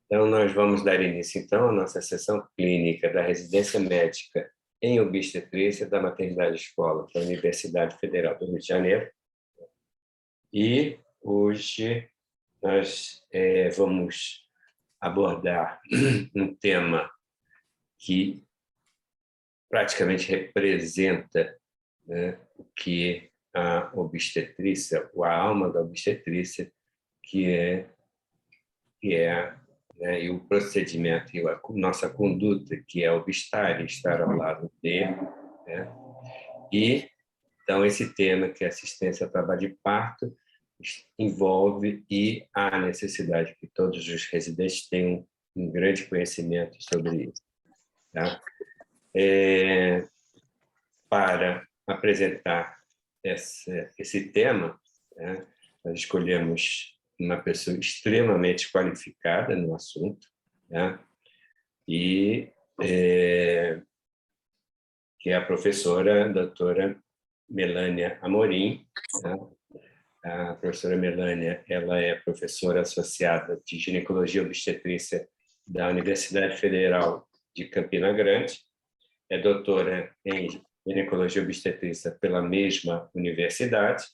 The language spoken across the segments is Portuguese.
Então, nós vamos dar início, então, à nossa sessão clínica da residência médica em obstetrícia da Maternidade Escola da Universidade Federal do Rio de Janeiro. E hoje nós vamos abordar um tema que praticamente representa, né, o que a obstetrícia, ou a alma da obstetrícia, que é né, e o procedimento, e a nossa conduta, que é obstar e estar ao lado dele, né? E, então, esse tema, que é assistência ao trabalho de parto, envolve e há necessidade que todos os residentes tenham um grande conhecimento sobre isso. Tá? Para apresentar esse tema, né, nós escolhemos uma pessoa extremamente qualificada no assunto, né, e que é a professora a doutora Melânia Amorim. Né? A professora Melânia, ela é professora associada de ginecologia e obstetrícia da Universidade Federal de Campina Grande, é doutora em ginecologia e obstetrícia pela mesma universidade.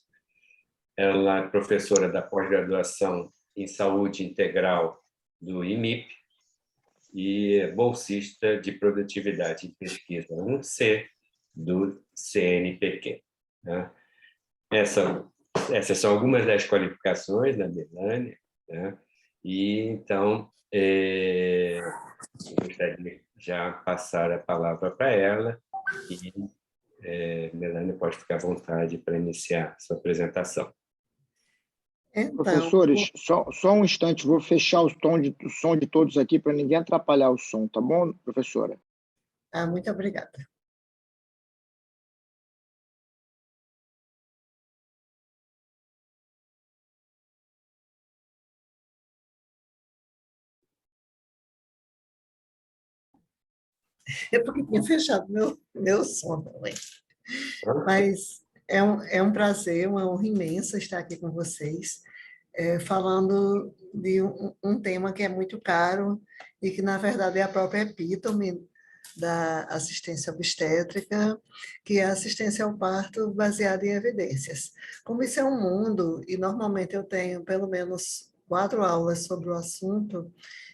Ela é professora da pós-graduação em saúde integral do IMIP e é bolsista de produtividade e pesquisa 1C do CNPq. Né? Essas são algumas das qualificações da Melânia, né? E então eu gostaria de já passar a palavra para ela e Melânia pode ficar à vontade para iniciar sua apresentação. Então, professores, só um instante, vou fechar o som de todos aqui para ninguém atrapalhar o som, tá bom, professora? Muito obrigada. É porque tinha fechado meu som também. Mas é um prazer, uma honra imensa estar aqui com vocês, falando de um tema que é muito caro e que, na verdade, é a própria epítome da assistência obstétrica, que é a assistência ao parto baseada em evidências. Como isso é um mundo, e normalmente eu tenho pelo menos 4 aulas sobre o assunto,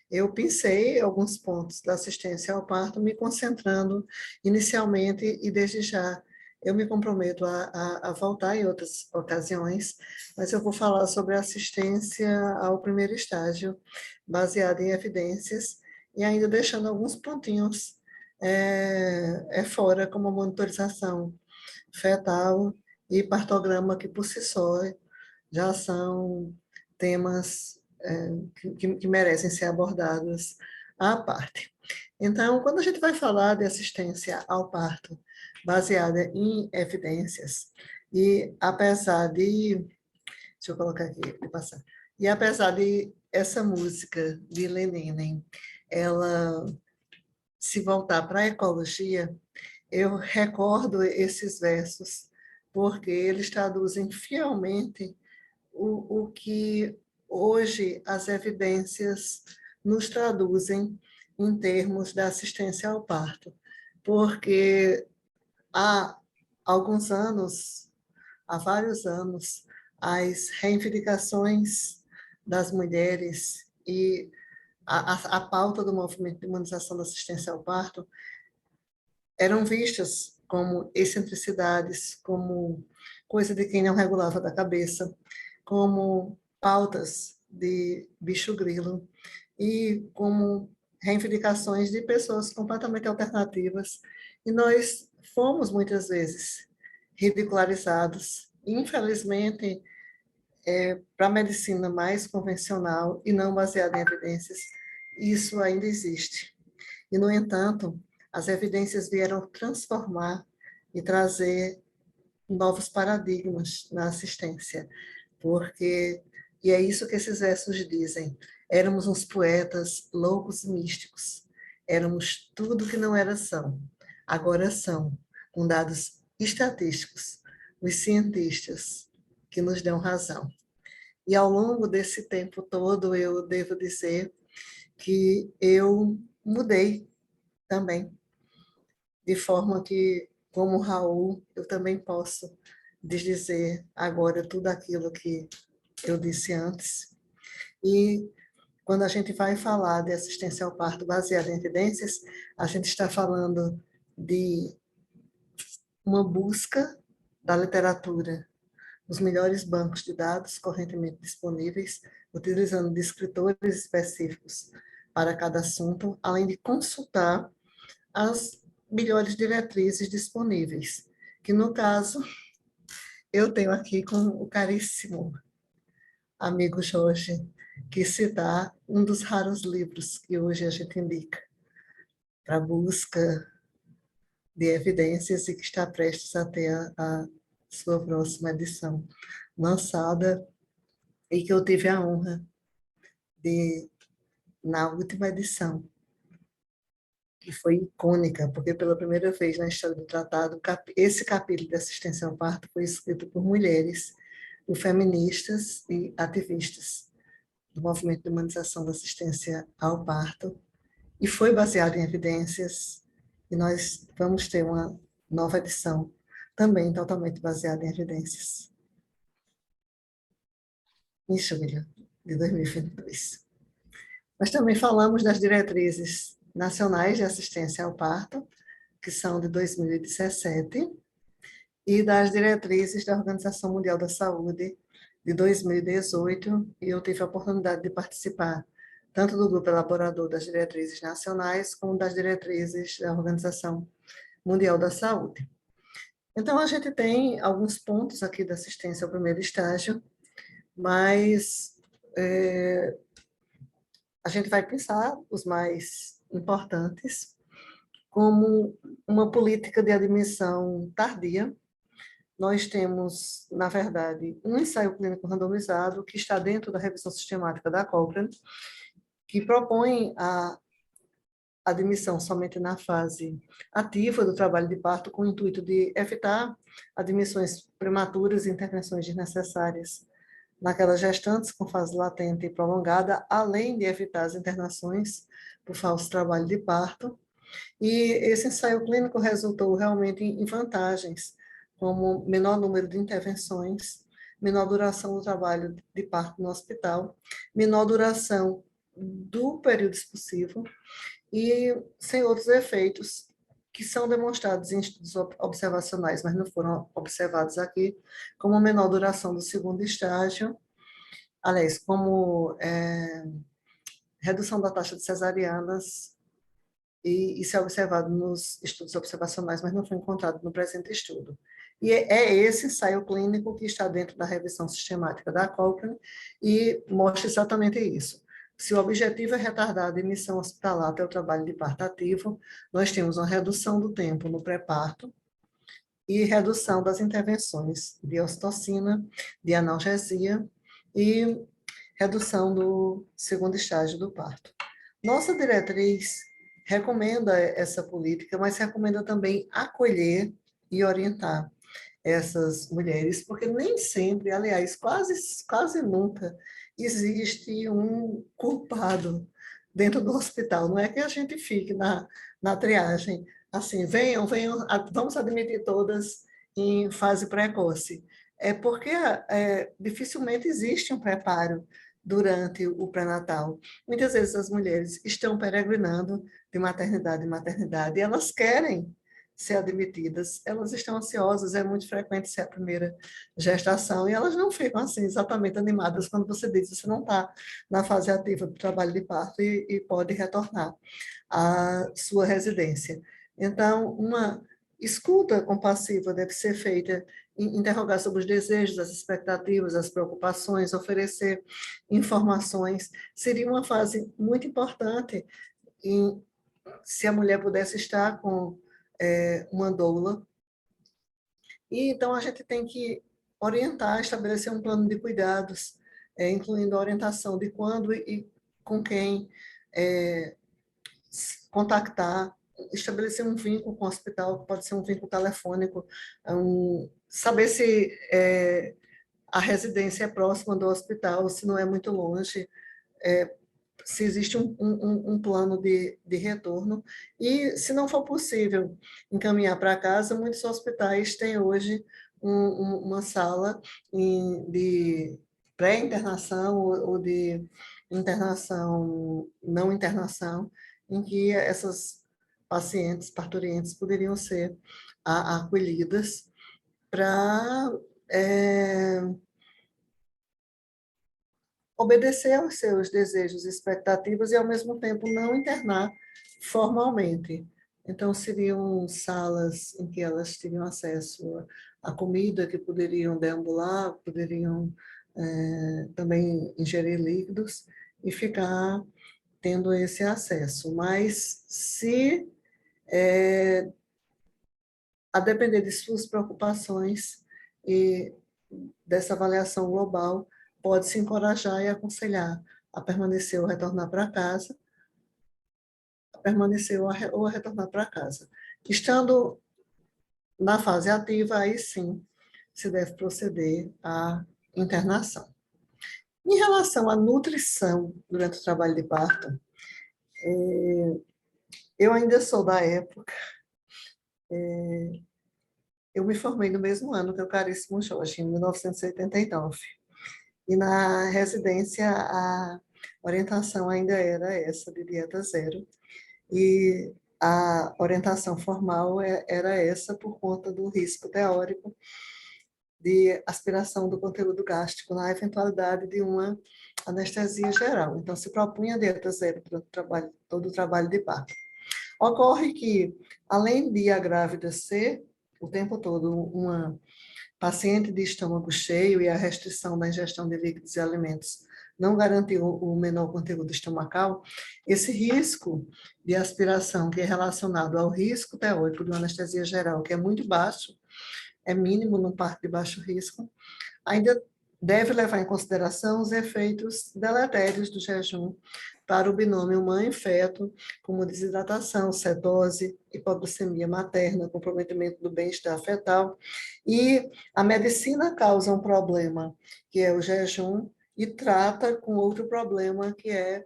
eu pensei alguns pontos da assistência ao parto, me concentrando inicialmente e desde já eu me comprometo a voltar em outras ocasiões, mas eu vou falar sobre a assistência ao primeiro estágio, baseada em evidências, e ainda deixando alguns pontinhos fora, como a monitorização fetal e partograma, que por si só já são temas que merecem ser abordados à parte. Então, quando a gente vai falar de assistência ao parto baseada em evidências, e apesar de... Deixa eu colocar aqui, de passar. E apesar de essa música de Lenine, ela se voltar para a ecologia, eu recordo esses versos, porque eles traduzem fielmente o que hoje as evidências nos traduzem em termos da assistência ao parto. Porque há alguns anos, há vários anos, as reivindicações das mulheres e a pauta do movimento de humanização da assistência ao parto eram vistas como excentricidades, como coisa de quem não regulava da cabeça, como pautas de bicho-grilo e como reivindicações de pessoas completamente alternativas. E nós fomos, muitas vezes, ridicularizados. Infelizmente, para a medicina mais convencional e não baseada em evidências, isso ainda existe. E, no entanto, as evidências vieram transformar e trazer novos paradigmas na assistência, porque, e é isso que esses versos dizem, éramos uns poetas loucos e místicos, éramos tudo que não era são, agora são, com dados estatísticos, os cientistas que nos dão razão. E ao longo desse tempo todo, eu devo dizer que eu mudei também, de forma que, como Raul, eu também posso desdizer agora tudo aquilo que eu disse antes. E quando a gente vai falar de assistência ao parto baseada em evidências, a gente está falando de uma busca da literatura, os melhores bancos de dados correntemente disponíveis, utilizando descritores específicos para cada assunto, além de consultar as melhores diretrizes disponíveis, que no caso eu tenho aqui com o caríssimo amigo Jorge, que citar um dos raros livros que hoje a gente indica para busca de evidências e que está prestes a ter a sua próxima edição lançada e que eu tive a honra de, na última edição, que foi icônica, porque pela primeira vez na história do tratado, esse capítulo de assistência ao parto foi escrito por mulheres, por feministas e ativistas do movimento de humanização da assistência ao parto, e foi baseado em evidências, e nós vamos ter uma nova edição, também totalmente baseada em evidências, em julho de 2022. Nós também falamos das diretrizes nacionais de assistência ao parto, que são de 2017, e das diretrizes da Organização Mundial da Saúde, de 2018, e eu tive a oportunidade de participar tanto do grupo elaborador das diretrizes nacionais, como das diretrizes da Organização Mundial da Saúde. Então, a gente tem alguns pontos aqui da assistência ao primeiro estágio, mas a gente vai pensar os mais importantes, como uma política de admissão tardia. Nós temos, na verdade, um ensaio clínico randomizado que está dentro da revisão sistemática da Cochrane, que propõe a admissão somente na fase ativa do trabalho de parto, com o intuito de evitar admissões prematuras e intervenções desnecessárias naquelas gestantes com fase latente e prolongada, além de evitar as internações por falso trabalho de parto. E esse ensaio clínico resultou realmente em vantagens, como menor número de intervenções, menor duração do trabalho de parto no hospital, menor duração do período expulsivo e sem outros efeitos que são demonstrados em estudos observacionais, mas não foram observados aqui, como menor duração do segundo estágio, aliás, como redução da taxa de cesarianas, e isso é observado nos estudos observacionais, mas não foi encontrado no presente estudo. E é esse ensaio clínico que está dentro da revisão sistemática da Cochrane e mostra exatamente isso. Se o objetivo é retardar a admissão hospitalar até o trabalho de parto ativo, nós temos uma redução do tempo no pré-parto e redução das intervenções de ocitocina, de analgesia e redução do segundo estágio do parto. Nossa diretriz recomenda essa política, mas recomenda também acolher e orientar essas mulheres, porque nem sempre, aliás, quase nunca, existe um culpado dentro do hospital. Não é que a gente fique na triagem, assim, venham, vamos admitir todas em fase precoce. É porque dificilmente existe um preparo durante o pré-natal. Muitas vezes as mulheres estão peregrinando de maternidade em maternidade e elas querem ser admitidas, elas estão ansiosas, é muito frequente ser a primeira gestação, e elas não ficam assim exatamente animadas quando você diz que você não está na fase ativa do trabalho de parto e pode retornar à sua residência. Então, uma escuta compassiva deve ser feita, interrogar sobre os desejos, as expectativas, as preocupações, oferecer informações. Seria uma fase muito importante se a mulher pudesse estar com uma doula. E então a gente tem que orientar, estabelecer um plano de cuidados, incluindo a orientação de quando e com quem contactar, estabelecer um vínculo com o hospital, pode ser um vínculo telefônico, saber se a residência é próxima do hospital, se não é muito longe, se existe um plano de retorno. E, se não for possível encaminhar para casa, muitos hospitais têm hoje uma sala de pré-internação ou de internação, não internação, em que essas pacientes, parturientes, poderiam ser acolhidas para obedecer aos seus desejos e expectativas e, ao mesmo tempo, não internar formalmente. Então, seriam salas em que elas teriam acesso à comida, que poderiam deambular, poderiam também ingerir líquidos e ficar tendo esse acesso. Mas, se a depender de suas preocupações e dessa avaliação global, pode-se encorajar e aconselhar a permanecer ou retornar para casa, ou retornar para casa. Estando na fase ativa, aí sim se deve proceder à internação. Em relação à nutrição durante o trabalho de parto, eu ainda sou da época, eu me formei no mesmo ano que o caríssimo Jorge, em 1989. E na residência, a orientação ainda era essa, de dieta zero. E a orientação formal era essa por conta do risco teórico de aspiração do conteúdo gástrico na eventualidade de uma anestesia geral. Então, se propunha a dieta zero para todo o trabalho de parto. Ocorre que, além de a grávida ser o tempo todo uma paciente de estômago cheio e a restrição da ingestão de líquidos e alimentos não garantiu o menor conteúdo estomacal, esse risco de aspiração, que é relacionado ao risco teórico de uma anestesia geral, que é muito baixo, é mínimo no parto de baixo risco, ainda deve levar em consideração os efeitos deletérios do jejum para o binômio mãe-feto, como desidratação, cetose, hipoglicemia materna, comprometimento do bem-estar fetal. E a medicina causa um problema, que é o jejum, e trata com outro problema, que é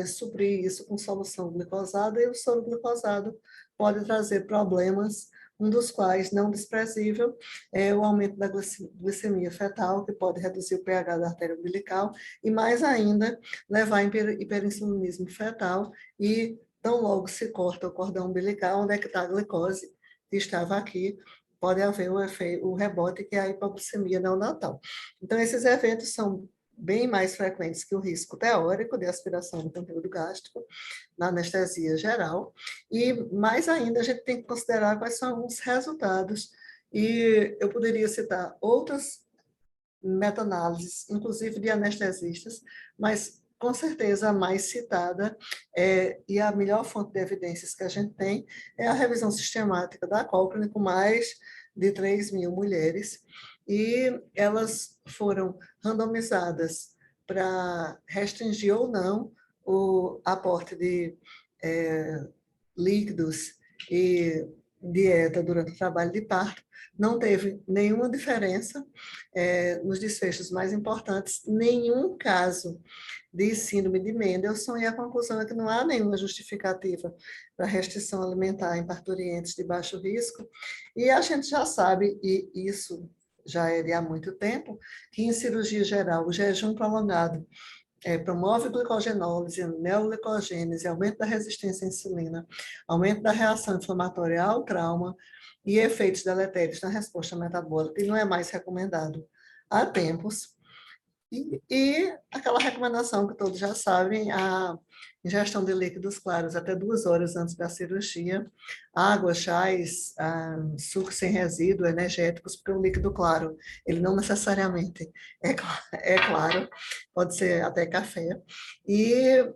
suprir isso com solução glicosada, e o soro glicosado pode trazer problemas, um dos quais, não desprezível, é o aumento da glicemia fetal, que pode reduzir o pH da artéria umbilical, e mais ainda, levar a hiperinsulinismo fetal, e tão logo se corta o cordão umbilical, onde é que está a glicose, que estava aqui, pode haver o rebote, que é a hipoglicemia neonatal. Então, esses eventos são bem mais frequentes que o risco teórico de aspiração do conteúdo gástrico na anestesia geral, e mais ainda a gente tem que considerar quais são os resultados, e eu poderia citar outras meta-análises, inclusive de anestesistas, mas com certeza a mais citada e a melhor fonte de evidências que a gente tem é a revisão sistemática da Cochrane, com mais de 3.000 mulheres, e elas foram randomizadas para restringir ou não o aporte de líquidos e dieta durante o trabalho de parto. Não teve nenhuma diferença nos desfechos mais importantes, nenhum caso de síndrome de Mendelssohn, e a conclusão é que não há nenhuma justificativa para restrição alimentar em parturientes de baixo risco. E a gente já sabe, e isso já é de há muito tempo, que em cirurgia geral o jejum prolongado promove glicogenólise, neoglicogênese, aumento da resistência à insulina, aumento da reação inflamatória ao trauma e efeitos deletérios na resposta metabólica, e não é mais recomendado há tempos. E aquela recomendação que todos já sabem, a ingestão de líquidos claros até 2 horas antes da cirurgia, água, chás, suco sem resíduo, energéticos, porque o líquido claro, ele não necessariamente é claro, pode ser até café. E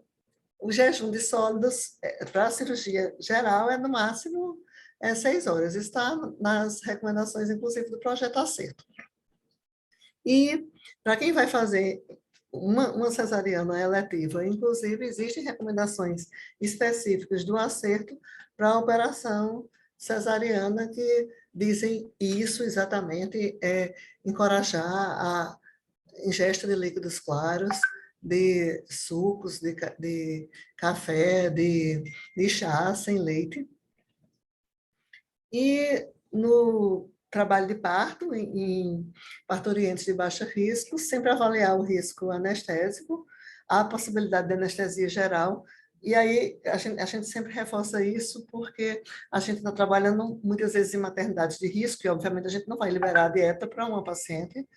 o jejum de sólidos para a cirurgia geral no máximo 6 horas. Está nas recomendações, inclusive, do Projeto Acerto. E para quem vai fazer uma cesariana eletiva, inclusive, existem recomendações específicas do Acerto para a operação cesariana, que dizem isso exatamente, encorajar a ingesta de líquidos claros, de sucos, de café, de chá sem leite. E no trabalho de parto, em parturientes de baixo risco, sempre avaliar o risco anestésico, a possibilidade de anestesia geral. E aí a gente sempre reforça isso porque a gente está trabalhando muitas vezes em maternidades de risco e, obviamente, a gente não vai liberar a dieta para uma paciente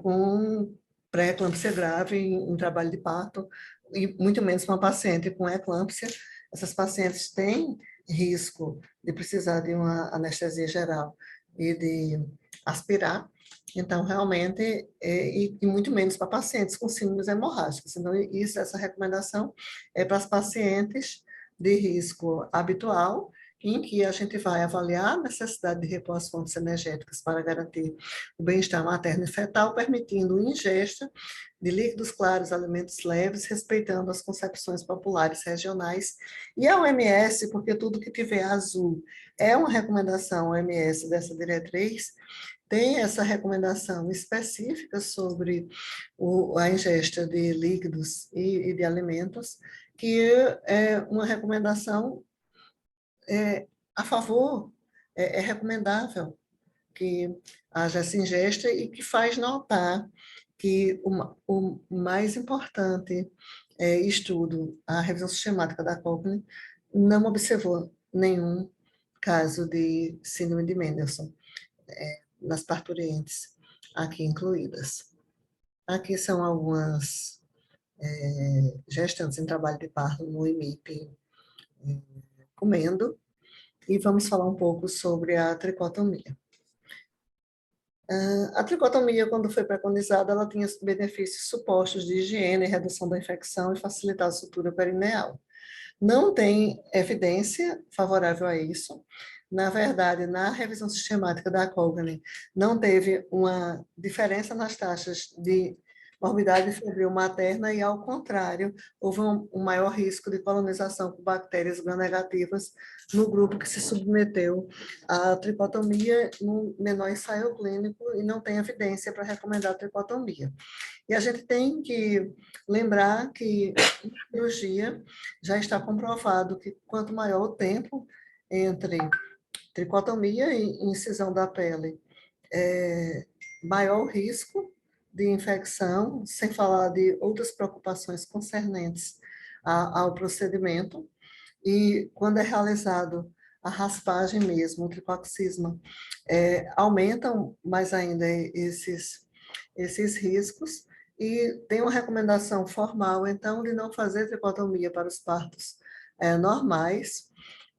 com pré-eclâmpsia grave em trabalho de parto, e muito menos para uma paciente com eclâmpsia. Essas pacientes têm risco de precisar de uma anestesia geral e de aspirar, então, realmente, e muito menos para pacientes com síndromes hemorrágicas. Então, essa recomendação é para as pacientes de risco habitual, em que a gente vai avaliar a necessidade de repor as fontes energéticas para garantir o bem-estar materno e fetal, permitindo ingesta de líquidos claros, alimentos leves, respeitando as concepções populares regionais. E a OMS, porque tudo que tiver azul é uma recomendação OMS dessa diretriz, tem essa recomendação específica sobre a ingesta de líquidos e de alimentos, que é uma recomendação a favor, é recomendável que haja essa ingesta e que faz notar que o mais importante estudo, a revisão sistemática da Cochrane, não observou nenhum caso de síndrome de Mendelssohn nas parturientes aqui incluídas. Aqui são algumas gestantes em trabalho de parto no IMIP comendo, e vamos falar um pouco sobre a tricotomia. A tricotomia, quando foi preconizada, ela tinha benefícios supostos de higiene, redução da infecção e facilitar a sutura perineal. Não tem evidência favorável a isso. Na verdade, na revisão sistemática da Cochrane, não teve uma diferença nas taxas de morbidade febril materna e, ao contrário, houve um maior risco de colonização por bactérias gram-negativas no grupo que se submeteu à tricotomia no menor ensaio clínico, e não tem evidência para recomendar a tricotomia. E a gente tem que lembrar que em cirurgia já está comprovado que quanto maior o tempo entre tricotomia e incisão da pele, maior o risco de infecção, sem falar de outras preocupações concernentes ao procedimento. E quando é realizado a raspagem mesmo, o tricoxisma, aumentam mais ainda esses riscos, e tem uma recomendação formal, então, de não fazer tricotomia para os partos normais,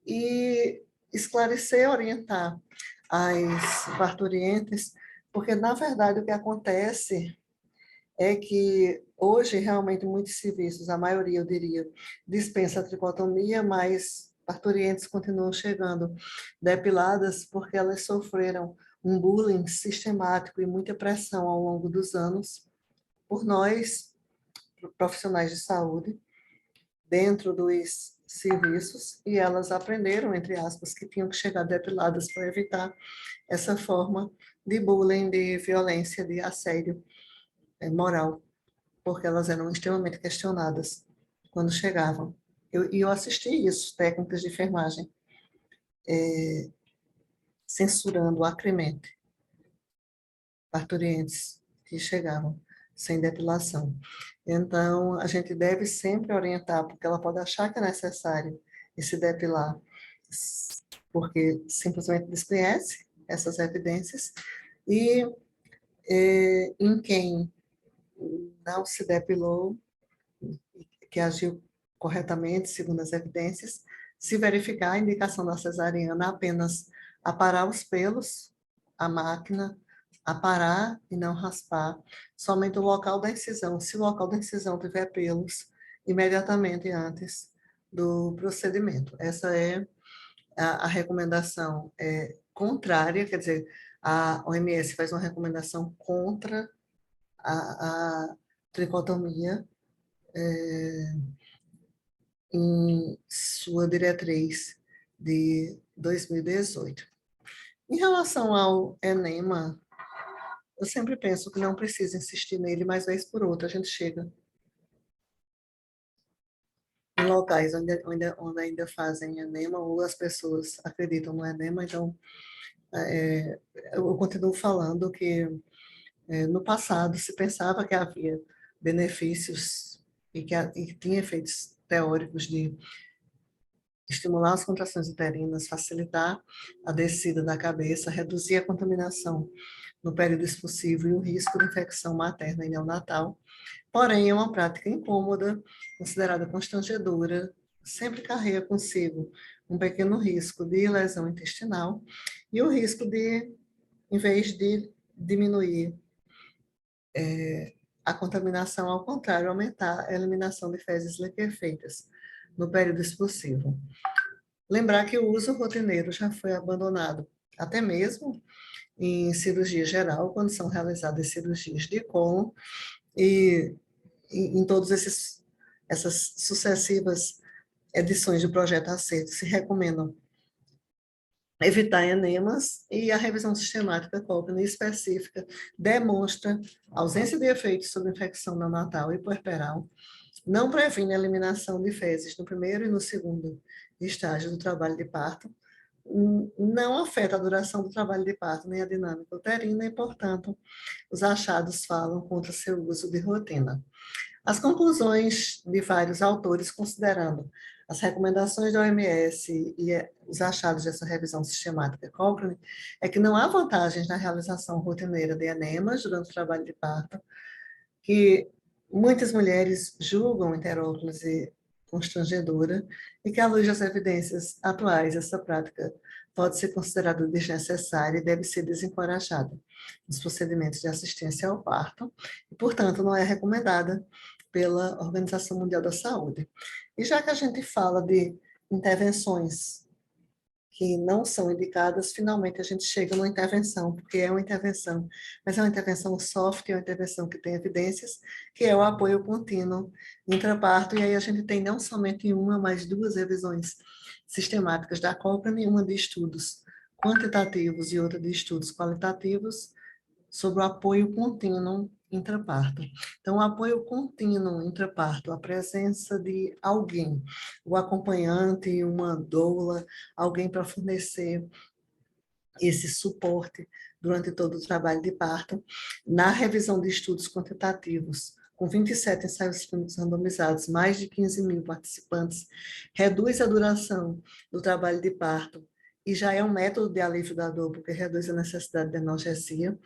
e esclarecer, orientar as parturientes, porque, na verdade, o que acontece é que hoje, realmente, muitos serviços, a maioria, eu diria, dispensa a tricotomia, mas parturientes continuam chegando depiladas porque elas sofreram um bullying sistemático e muita pressão ao longo dos anos por nós, profissionais de saúde, dentro dos serviços, e elas aprenderam, entre aspas, que tinham que chegar depiladas para evitar essa forma de bullying, de violência, de assédio moral, porque elas eram extremamente questionadas quando chegavam. Eu assisti isso, técnicas de enfermagem, censurando acremente parturientes que chegavam sem depilação. Então, a gente deve sempre orientar, porque ela pode achar que é necessário se depilar, porque simplesmente desconhece essas evidências, e em quem não se depilou, que agiu corretamente, segundo as evidências, se verificar a indicação da cesariana apenas aparar os pelos, a máquina, aparar e não raspar, somente o local da incisão. Se o local da incisão tiver pelos, imediatamente antes do procedimento. Essa é a recomendação contrária, quer dizer, a OMS faz uma recomendação contra a tricotomia em sua diretriz de 2018. Em relação ao enema, eu sempre penso que não precisa insistir nele, mas vez por outra a gente chega em locais onde ainda fazem enema, ou as pessoas acreditam no enema, então eu continuo falando que no passado se pensava que havia benefícios e que tinha efeitos teóricos de estimular as contrações uterinas, facilitar a descida da cabeça, reduzir a contaminação no período expulsivo e o risco de infecção materna e neonatal. Porém, é uma prática incômoda, considerada constrangedora, sempre carrega consigo um pequeno risco de lesão intestinal e o risco de, em vez de diminuir a contaminação, ao contrário, aumentar a eliminação de fezes liquefeitas no período expulsivo. Lembrar que o uso rotineiro já foi abandonado, até mesmo em cirurgia geral, quando são realizadas cirurgias de cólon, e em todas essas sucessivas edições do Projeto Acerto se recomendam evitar enemas, e a revisão sistemática Cochrane específica demonstra ausência de efeitos sobre infecção neonatal e puerperal, não previne a eliminação de fezes no primeiro e no segundo estágio do trabalho de parto, não afeta a duração do trabalho de parto nem a dinâmica uterina e, portanto, os achados falam contra seu uso de rotina. As conclusões de vários autores, considerando as recomendações da OMS e os achados dessa revisão sistemática Cochrane, é que não há vantagens na realização rotineira de enemas durante o trabalho de parto, que muitas mulheres julgam heteróclise constrangedora e que, à luz das evidências atuais, essa prática pode ser considerada desnecessária e deve ser desencorajada nos procedimentos de assistência ao parto e, portanto, não é recomendada pela Organização Mundial da Saúde. E já que a gente fala de intervenções que não são indicadas, finalmente a gente chega numa intervenção, porque é uma intervenção, mas é uma intervenção soft, é uma intervenção que tem evidências, que é o apoio contínuo intraparto, e aí a gente tem não somente uma, mas duas revisões sistemáticas da Cochrane, uma de estudos quantitativos e outra de estudos qualitativos, sobre o apoio contínuo intraparto. Então, o apoio contínuo intraparto, a presença de alguém, o acompanhante, uma doula, alguém para fornecer esse suporte durante todo o trabalho de parto. Na revisão de estudos quantitativos, com 27 ensaios clínicos randomizados, mais de 15 mil participantes, reduz a duração do trabalho de parto e já é um método de alívio da dor, porque reduz a necessidade de analgesia,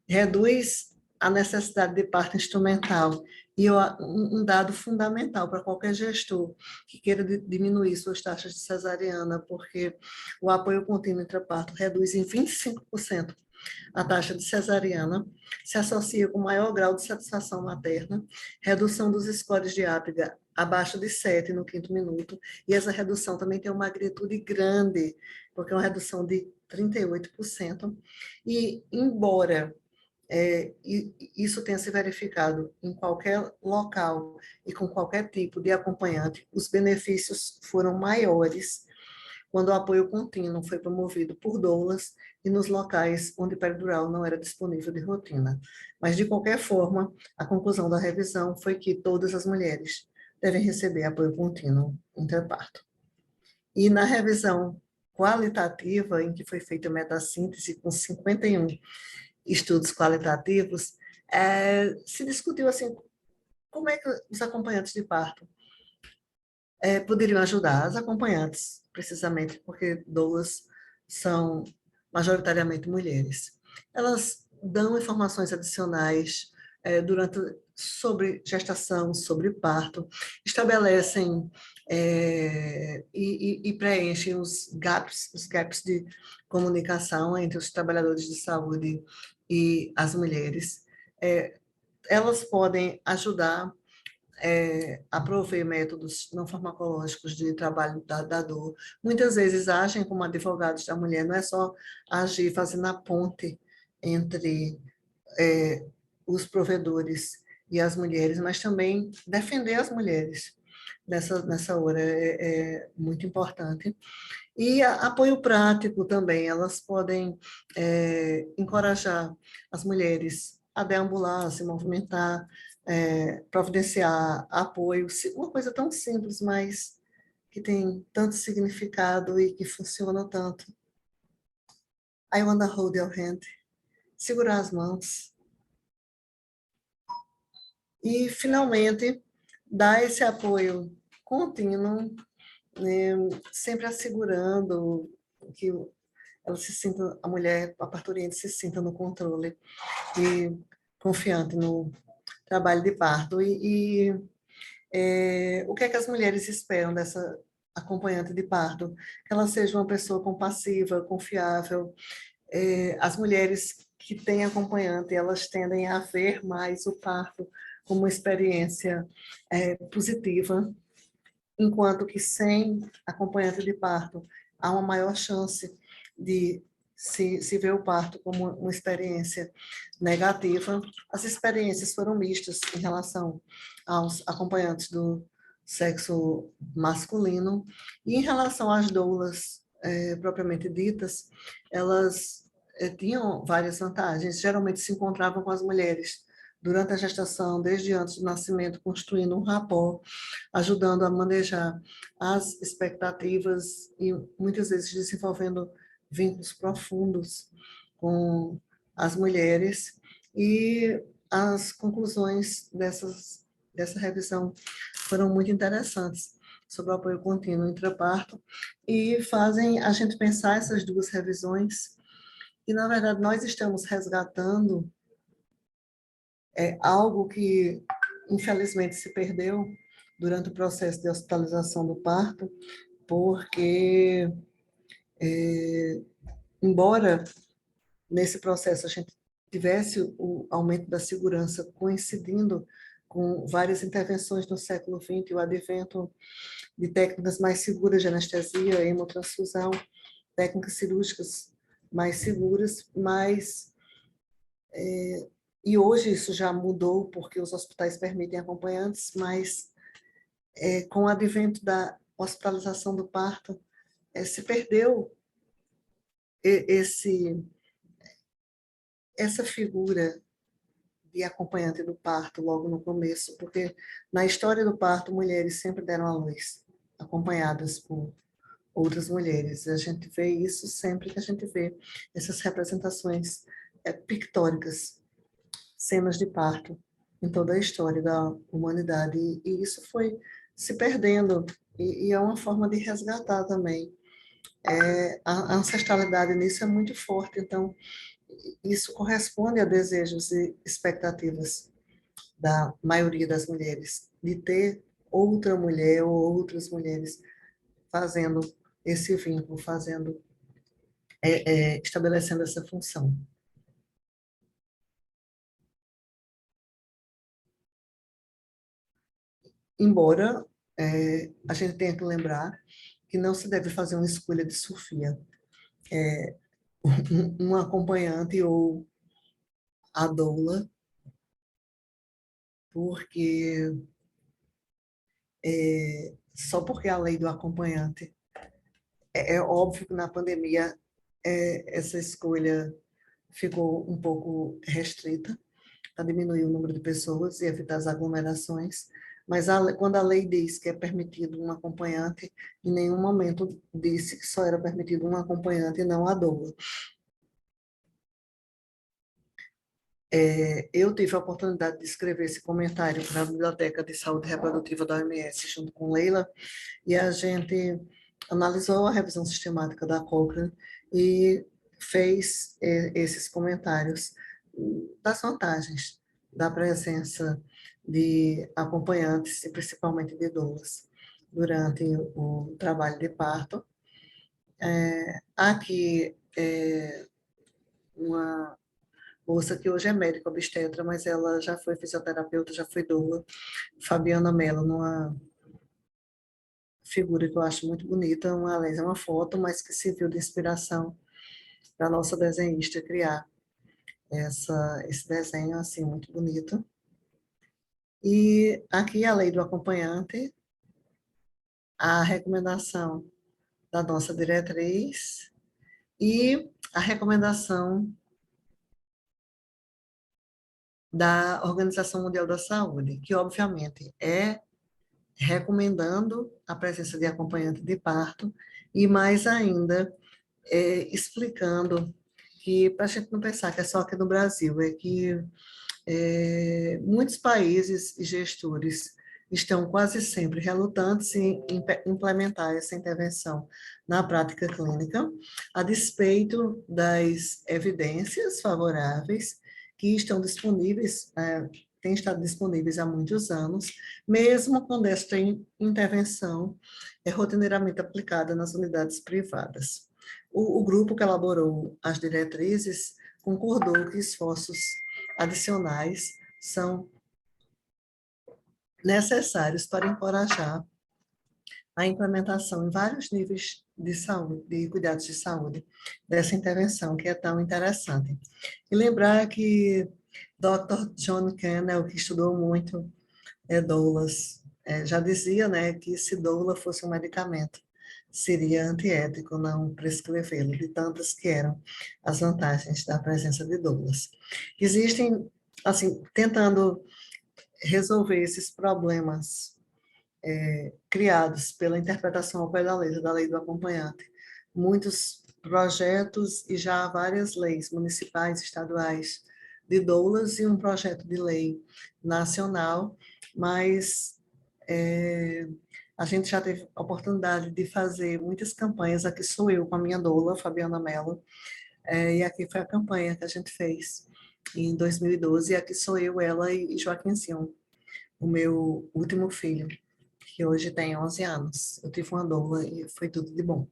reduz a necessidade de parto instrumental. E um dado fundamental para qualquer gestor que queira diminuir suas taxas de cesariana, porque o apoio contínuo intraparto reduz em 25% a taxa de cesariana, se associa com maior grau de satisfação materna, redução dos scores de Apgar abaixo de 7 no 5º minuto, e essa redução também tem uma magnitude grande, porque é uma redução de 38%, e embora isso tenha se verificado em qualquer local e com qualquer tipo de acompanhante, os benefícios foram maiores quando o apoio contínuo foi promovido por doulas e nos locais onde peridural não era disponível de rotina. Mas, de qualquer forma, a conclusão da revisão foi que todas as mulheres devem receber apoio contínuo intraparto. E na revisão qualitativa, em que foi feita a metassíntese com 51 estudos qualitativos, se discutiu assim, como é que os acompanhantes de parto poderiam ajudar as acompanhantes, precisamente porque doulas são majoritariamente mulheres. Elas dão informações adicionais sobre gestação, sobre parto, estabelecem e preenchem os gaps de comunicação entre os trabalhadores de saúde e as mulheres. Elas podem ajudar a prover métodos não farmacológicos de trabalho da dor. Muitas vezes agem como advogados da mulher, não é só agir fazendo a ponte entre os provedores e as mulheres, mas também defender as mulheres. nessa hora é muito importante. E apoio prático também, elas podem encorajar as mulheres a deambular, a se movimentar, providenciar apoio, uma coisa tão simples, mas que tem tanto significado e que funciona tanto. I wanna hold your hand. Segurar as mãos. E, finalmente, dar esse apoio contínuo, né, sempre assegurando que ela se sinta, a mulher, a parturiente se sinta no controle e confiante no trabalho de parto. O que é que as mulheres esperam dessa acompanhante de parto? Que ela seja uma pessoa compassiva, confiável. As mulheres que têm acompanhante, elas tendem a ver mais o parto como uma experiência positiva, enquanto que sem acompanhante de parto há uma maior chance de se ver o parto como uma experiência negativa. As experiências foram mistas em relação aos acompanhantes do sexo masculino, e em relação às doulas propriamente ditas, elas tinham várias vantagens, geralmente se encontravam com as mulheres durante a gestação, desde antes do nascimento, construindo um rapport, ajudando a manejar as expectativas e muitas vezes desenvolvendo vínculos profundos com as mulheres. E as conclusões dessa revisão foram muito interessantes sobre o apoio contínuo intraparto e fazem a gente pensar essas duas revisões e, na verdade, nós estamos resgatando algo que, infelizmente, se perdeu durante o processo de hospitalização do parto, porque, embora nesse processo a gente tivesse o aumento da segurança coincidindo com várias intervenções no século XX, o advento de técnicas mais seguras de anestesia, hemotransfusão, técnicas cirúrgicas mais seguras, mas e hoje isso já mudou, porque os hospitais permitem acompanhantes, mas com o advento da hospitalização do parto, se perdeu essa figura de acompanhante do parto logo no começo, porque na história do parto, mulheres sempre deram à luz, acompanhadas por outras mulheres. A gente vê isso sempre que a gente vê essas representações pictóricas, cenas de parto em toda a história da humanidade, e isso foi se perdendo, e é uma forma de resgatar também. A ancestralidade nisso é muito forte, então isso corresponde a desejos e expectativas da maioria das mulheres, de ter outra mulher ou outras mulheres fazendo esse vínculo, estabelecendo essa função. Embora a gente tenha que lembrar que não se deve fazer uma escolha de Sofia. Um acompanhante ou a doula, porque só porque a lei do acompanhante, é óbvio que na pandemia essa escolha ficou um pouco restrita para diminuir o número de pessoas e evitar as aglomerações, mas quando a lei diz que é permitido um acompanhante, em nenhum momento disse que só era permitido um acompanhante e não a doula. Eu tive a oportunidade de escrever esse comentário para a Biblioteca de Saúde Reprodutiva da OMS, junto com Leila, e a gente analisou a revisão sistemática da Cochrane e fez esses comentários das vantagens da presença de acompanhantes, e principalmente de doulas, durante o trabalho de parto. Aqui uma moça que hoje é médica obstetra, mas ela já foi fisioterapeuta, já foi doula, Fabiana Mello, numa figura que eu acho muito bonita, aliás, é uma foto, mas que serviu de inspiração para a nossa desenhista criar esse desenho assim muito bonito. E aqui a lei do acompanhante, a recomendação da nossa diretriz e a recomendação da Organização Mundial da Saúde, que, obviamente, é recomendando a presença de acompanhante de parto e, mais ainda, explicando que, para a gente não pensar que é só aqui no Brasil, é que muitos países e gestores estão quase sempre relutantes em implementar essa intervenção na prática clínica, a despeito das evidências favoráveis que estão disponíveis, têm estado disponíveis há muitos anos, mesmo quando esta intervenção é rotineiramente aplicada nas unidades privadas. O grupo que elaborou as diretrizes concordou que esforços adicionais são necessários para encorajar a implementação em vários níveis de saúde, de cuidados de saúde, dessa intervenção que é tão interessante. E lembrar que Dr. John Cannell, que estudou muito doulas, já dizia, né, que se doula fosse um medicamento, seria antiético não prescrevê-lo, de tantas que eram as vantagens da presença de doulas. Existem, assim, tentando resolver esses problemas criados pela interpretação ao pé da lei do acompanhante, muitos projetos e já várias leis municipais, estaduais, de doulas e um projeto de lei nacional, mas a gente já teve a oportunidade de fazer muitas campanhas. Aqui sou eu com a minha doula, Fabiana Mello, e aqui foi a campanha que a gente fez em 2012, e aqui sou eu, ela e Joaquim Sion, o meu último filho, que hoje tem 11 anos. Eu tive uma doula e foi tudo de bom.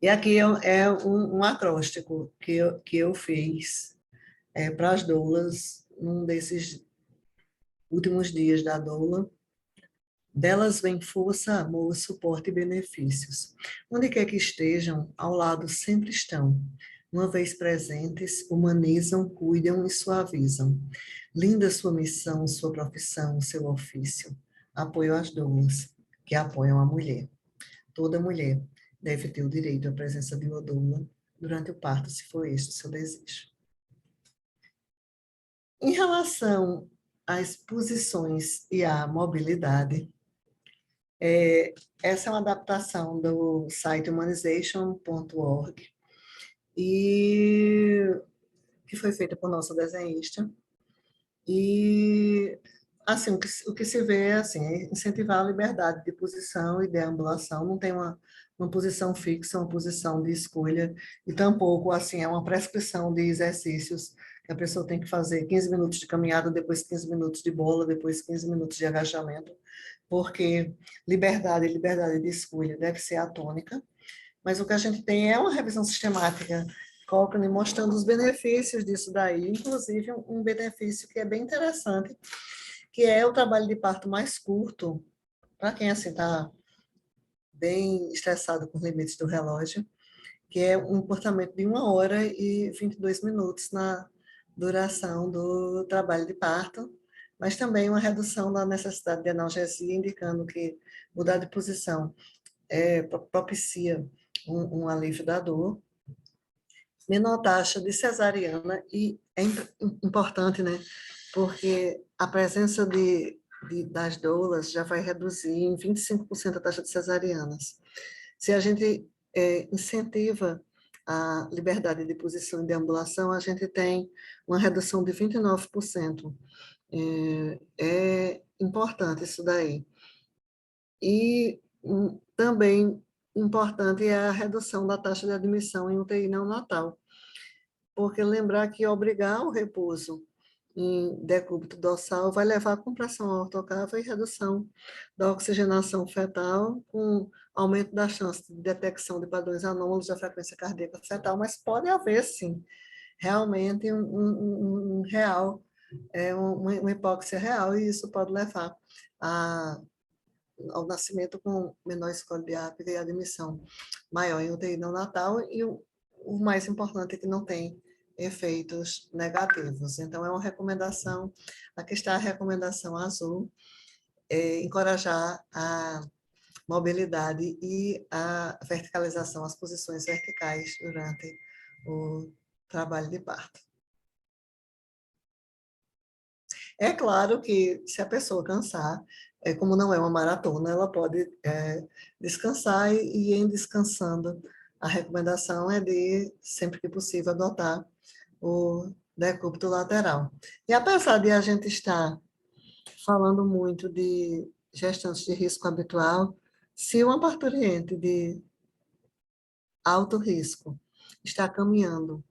E aqui é um acróstico que eu fiz para as doulas, num desses últimos dias da doula. Delas vem força, amor, suporte e benefícios. Onde quer que estejam, ao lado sempre estão. Uma vez presentes, humanizam, cuidam e suavizam. Linda sua missão, sua profissão, seu ofício. Apoio às doulas, que apoiam a mulher. Toda mulher deve ter o direito à presença de uma doula durante o parto, se for este o seu desejo. Em relação às posições e à mobilidade, essa é uma adaptação do site humanization.org e que foi feita por nossa desenhista. E assim, o que se vê assim, é incentivar a liberdade de posição e deambulação, não tem uma posição fixa, uma posição de escolha, e tampouco assim, é uma prescrição de exercícios que a pessoa tem que fazer 15 minutos de caminhada, depois 15 minutos de bola, depois 15 minutos de agachamento, porque liberdade e liberdade de escolha deve ser a tônica, mas o que a gente tem é uma revisão sistemática, Cochrane, mostrando os benefícios disso daí, inclusive um benefício que é bem interessante, que é o trabalho de parto mais curto, para quem assim está bem estressado com os limites do relógio, que é um comportamento de 1 hora e 22 minutos na duração do trabalho de parto, mas também uma redução da necessidade de analgesia, indicando que mudar de posição propicia um alívio da dor, menor taxa de cesariana, e é importante, né, porque a presença das doulas já vai reduzir em 25% a taxa de cesarianas. Se a gente incentiva a liberdade de posição e deambulação, a gente tem uma redução de 29%. É importante isso daí. E também importante é a redução da taxa de admissão em UTI neonatal, porque lembrar que obrigar o repouso em decúbito dorsal vai levar à compressão ortocava e redução da oxigenação fetal, com aumento da chance de detecção de padrões anômalos da frequência cardíaca fetal, mas pode haver, sim, realmente um real, uma hipóxia real, e isso pode levar ao nascimento com menor score de APGA e admissão maior em UTI neonatal, e o mais importante é que não tem efeitos negativos. Então, é uma recomendação, aqui está a recomendação azul, encorajar a mobilidade e a verticalização, as posições verticais durante o trabalho de parto. É claro que, se a pessoa cansar, como não é uma maratona, ela pode descansar e em descansando, a recomendação é de, sempre que possível, adotar o decúbito lateral. E apesar de a gente estar falando muito de gestantes de risco habitual, se uma parturiente de alto risco está caminhando,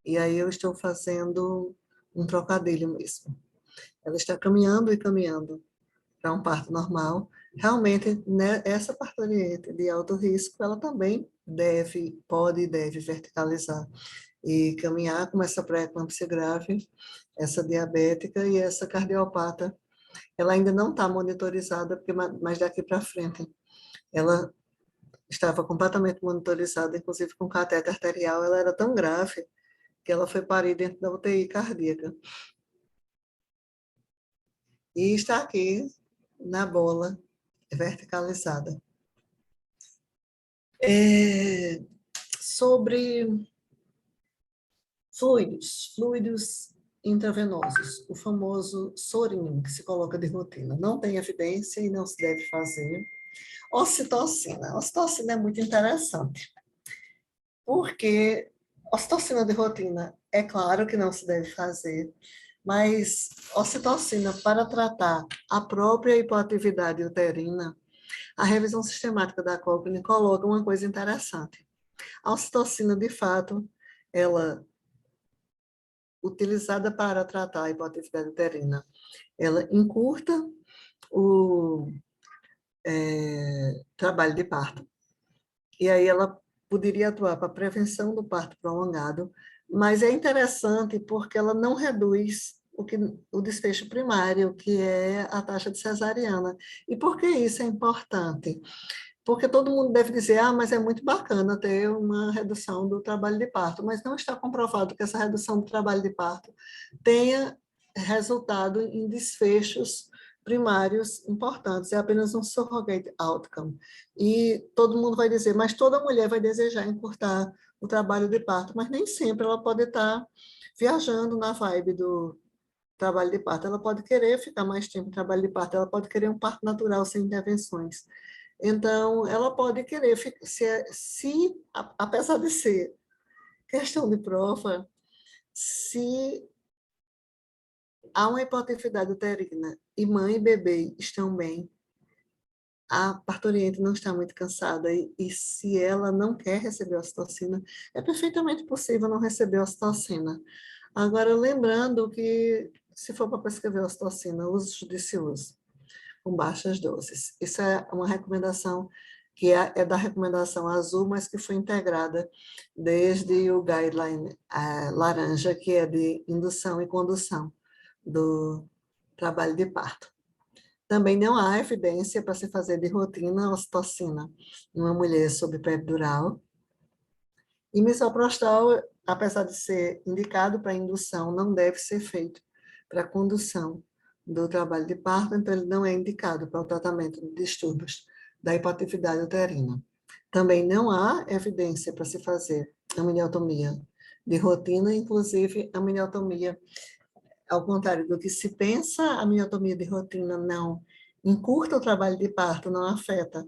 e aí eu estou fazendo um trocadilho mesmo, ela está caminhando e caminhando para um parto normal, realmente, né, essa parturiente de alto risco, ela também pode e deve verticalizar e caminhar com essa pré-eclâmpsia grave, essa diabética e essa cardiopata. Ela ainda não está monitorizada, mas daqui para frente ela estava completamente monitorizada, inclusive com catéter arterial. Ela era tão grave que ela foi parir dentro da UTI cardíaca. E está aqui na bola verticalizada. Sobre fluidos intravenosos, o famoso sorinho que se coloca de rotina. Não tem evidência e não se deve fazer. Ocitocina. A ocitocina é muito interessante, porque ocitocina de rotina, é claro que não se deve fazer, mas ocitocina para tratar a própria hipoatividade uterina, a revisão sistemática da Cochrane coloca uma coisa interessante. A ocitocina, de fato, ela utilizada para tratar a hipoatividade uterina, ela encurta o trabalho de parto, e aí ela poderia atuar para a prevenção do parto prolongado, mas é interessante porque ela não reduz o desfecho primário, que é a taxa de cesariana. E por que isso é importante? Porque todo mundo deve dizer, mas é muito bacana ter uma redução do trabalho de parto, mas não está comprovado que essa redução do trabalho de parto tenha resultado em desfechos primários importantes, é apenas um surrogate outcome. E todo mundo vai dizer, mas toda mulher vai desejar encurtar o trabalho de parto, mas nem sempre ela pode estar viajando na vibe do trabalho de parto, ela pode querer ficar mais tempo no trabalho de parto, ela pode querer um parto natural sem intervenções. Então, ela pode querer, apesar de ser questão de prova, se há uma hipoatividade uterina e mãe e bebê estão bem, a parturiente não está muito cansada e se ela não quer receber ocitocina, é perfeitamente possível não receber ocitocina. Agora, lembrando que, se for para prescrever ocitocina, uso judicioso, com baixas doses. Isso é uma recomendação que é da recomendação azul, mas que foi integrada desde o guideline laranja, que é de indução e condução do trabalho de parto. Também não há evidência para se fazer de rotina ocitocina em uma mulher sob peridural. E misoprostol, apesar de ser indicado para indução, não deve ser feito para condução do trabalho de parto, então ele não é indicado para o tratamento de distúrbios da hipoatividade uterina. Também não há evidência para se fazer amniotomia de rotina, inclusive a amniotomia, ao contrário do que se pensa, a amniotomia de rotina não encurta o trabalho de parto, não afeta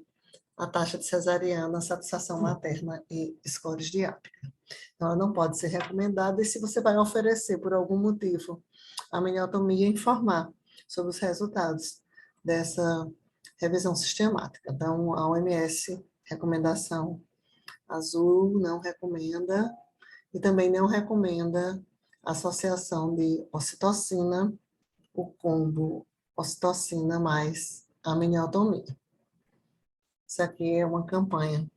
a taxa de cesariana, satisfação materna e scores de Apgar. Então, ela não pode ser recomendada, e se você vai oferecer, por algum motivo, a amniotomia, informar sobre os resultados dessa revisão sistemática. Então, a OMS, recomendação azul, não recomenda, e também não recomenda a associação de ocitocina, o combo ocitocina mais amniotomia. Isso aqui é uma campanha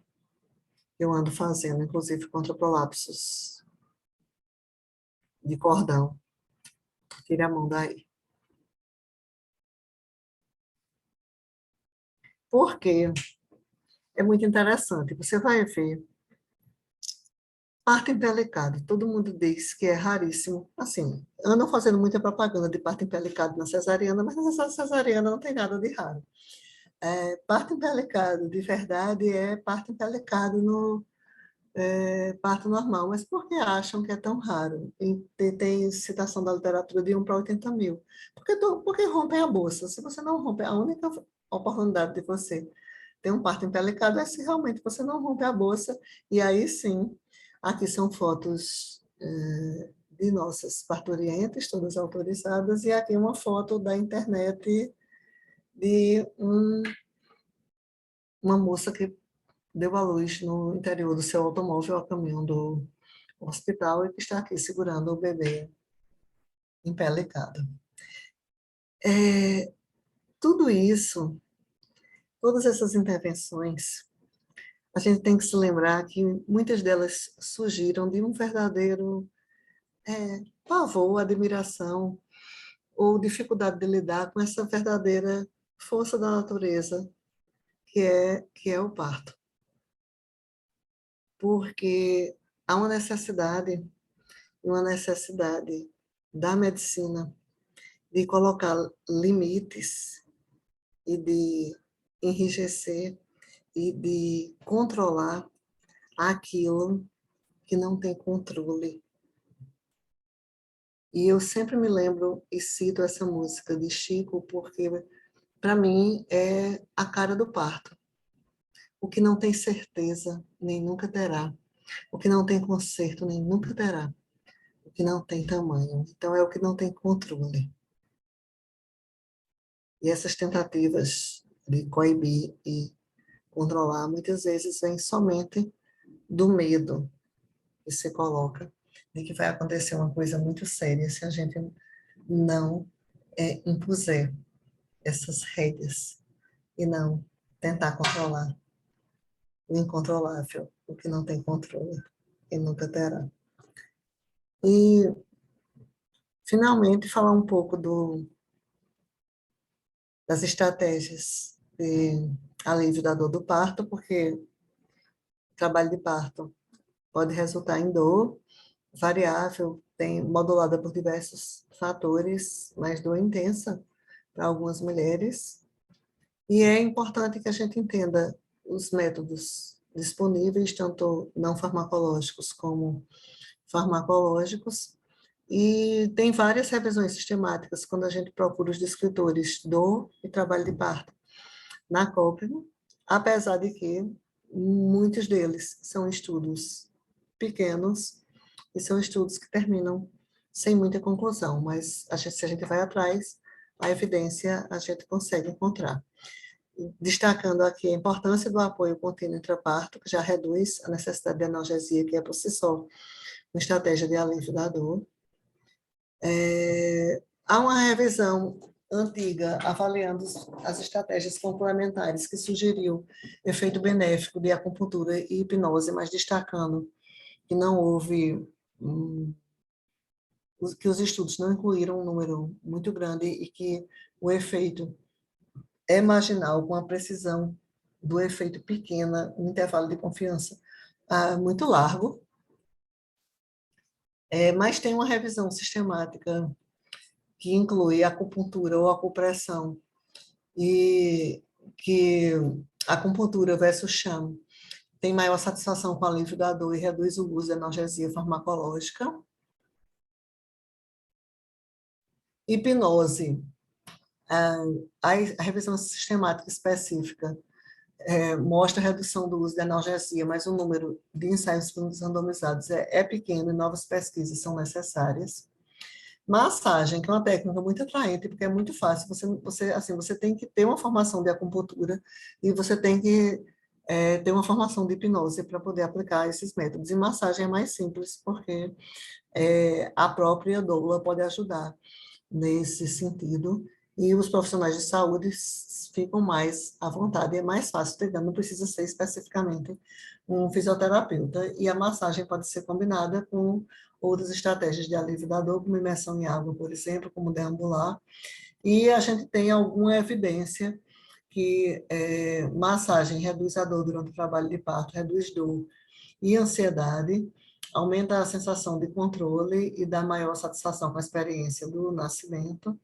que eu ando fazendo, inclusive contra prolapsos de cordão. Tire a mão daí. Por quê? É muito interessante. Você vai ver Parto empelicado, todo mundo diz que é raríssimo. Assim, andam fazendo muita propaganda de parto empelicado na cesariana, mas na cesariana não tem nada de raro. Parto empelicado, de verdade, é parto empelicado no parto normal. Mas por que acham que é tão raro? E tem citação da literatura de 1 para 80 mil. Porque rompem a bolsa. Se você não rompe, a única oportunidade de você ter um parto empelicado é se realmente você não rompe a bolsa, e aí sim, aqui são fotos de nossas parturientes, todas autorizadas, e aqui uma foto da internet de uma moça que deu à luz no interior do seu automóvel a caminho do hospital e que está aqui segurando o bebê empelicado. Tudo isso, todas essas intervenções, a gente tem que se lembrar que muitas delas surgiram de um verdadeiro pavor, admiração ou dificuldade de lidar com essa verdadeira força da natureza que é o parto. Porque há uma necessidade da medicina de colocar limites e de enrijecer e de controlar aquilo que não tem controle. E eu sempre me lembro e cito essa música de Chico, porque, para mim, é a cara do parto. O que não tem certeza, nem nunca terá. O que não tem conserto, nem nunca terá. O que não tem tamanho. Então, é o que não tem controle. E essas tentativas de coibir e controlar, muitas vezes, vêm somente do medo que se coloca de que vai acontecer uma coisa muito séria se a gente não impuser essas rédeas e não tentar controlar o incontrolável, o que não tem controle e nunca terá. E, finalmente, falar um pouco das estratégias de alívio da dor do parto, porque o trabalho de parto pode resultar em dor variável, modulada por diversos fatores, mas dor intensa para algumas mulheres. E é importante que a gente entenda os métodos disponíveis, tanto não farmacológicos como farmacológicos, e tem várias revisões sistemáticas quando a gente procura os descritores dor e trabalho de parto na Cochrane, apesar de que muitos deles são estudos pequenos e são estudos que terminam sem muita conclusão, mas se a gente vai atrás, a evidência a gente consegue encontrar. Destacando aqui a importância do apoio contínuo intraparto, que já reduz a necessidade de analgesia, que é por si só uma estratégia de alívio da dor. Há uma revisão antiga avaliando as estratégias complementares que sugeriu efeito benéfico de acupuntura e hipnose, mas destacando que não houve, que os estudos não incluíram um número muito grande e que o efeito é marginal, com a precisão do efeito pequena, um intervalo de confiança muito largo. Mas tem uma revisão sistemática que inclui acupuntura ou acupressão, e que a acupuntura versus chamo tem maior satisfação com o alívio da dor e reduz o uso de analgesia farmacológica. Hipnose. A revisão sistemática específica mostra a redução do uso de analgesia, mas o número de ensaios clínicos randomizados é pequeno e novas pesquisas são necessárias. Massagem, que é uma técnica muito atraente, porque é muito fácil. Você tem que ter uma formação de acupuntura e você tem que ter uma formação de hipnose para poder aplicar esses métodos. E massagem é mais simples, porque a própria doula pode ajudar nesse sentido, e os profissionais de saúde ficam mais à vontade, é mais fácil treinar, não precisa ser especificamente um fisioterapeuta, e a massagem pode ser combinada com outras estratégias de alívio da dor, como imersão em água, por exemplo, como deambular, e a gente tem alguma evidência que massagem reduz a dor durante o trabalho de parto, reduz dor e ansiedade, aumenta a sensação de controle e dá maior satisfação com a experiência do nascimento.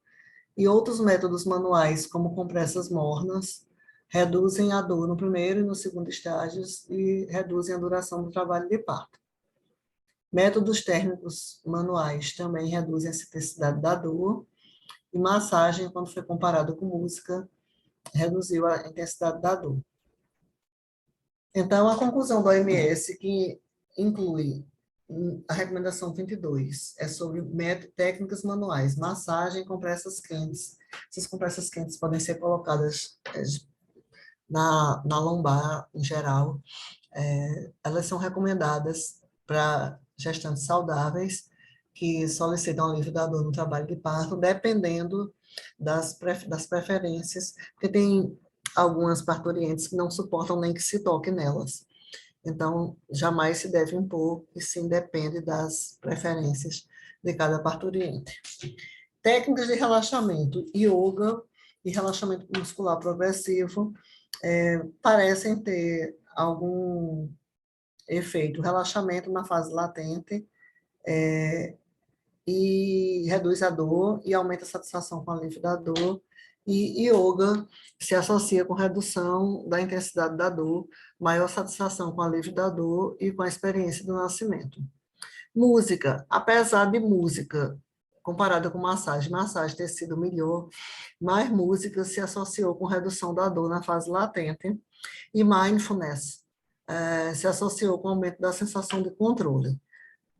E outros métodos manuais, como compressas mornas, reduzem a dor no primeiro e no segundo estágios e reduzem a duração do trabalho de parto. Métodos térmicos manuais também reduzem a intensidade da dor, e massagem, quando foi comparado com música, reduziu a intensidade da dor. Então, a conclusão da OMS, que inclui a recomendação 22, é sobre técnicas manuais, massagem, compressas quentes. Essas compressas quentes podem ser colocadas na lombar, em geral. Elas são recomendadas para gestantes saudáveis que solicitam alívio da dor no trabalho de parto, dependendo das preferências, porque tem algumas parturientes que não suportam nem que se toque nelas. Então, jamais se deve impor, e sim depende das preferências de cada parturiente. Técnicas de relaxamento, yoga e relaxamento muscular progressivo parecem ter algum efeito, relaxamento na fase latente, e reduz a dor e aumenta a satisfação com o alívio da dor. E yoga se associa com redução da intensidade da dor, maior satisfação com o alívio da dor e com a experiência do nascimento. Música, apesar de música, comparada com massagem ter sido melhor, mais música se associou com redução da dor na fase latente, e mindfulness se associou com aumento da sensação de controle.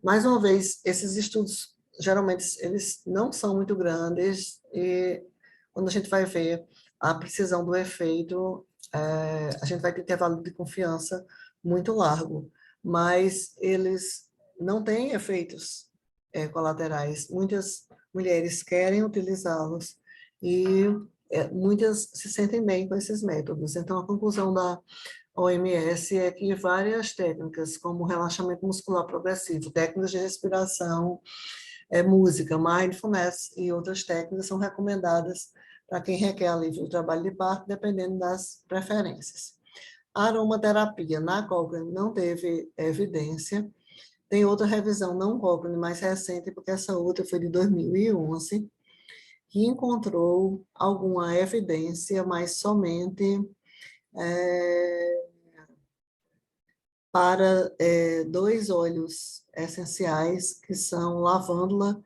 Mais uma vez, esses estudos, geralmente, eles não são muito grandes, e quando a gente vai ver a precisão do efeito, a gente vai ter intervalo de confiança muito largo, mas eles não têm efeitos colaterais. Muitas mulheres querem utilizá-los e muitas se sentem bem com esses métodos. Então, a conclusão da OMS é que várias técnicas, como relaxamento muscular progressivo, técnicas de respiração, música, mindfulness e outras técnicas são recomendadas para quem requer alívio do trabalho de parto, dependendo das preferências. A aromaterapia na Cochrane não teve evidência. Tem outra revisão não Cochrane mais recente, porque essa outra foi de 2011, que encontrou alguma evidência, mas somente para dois óleos essenciais, que são lavândula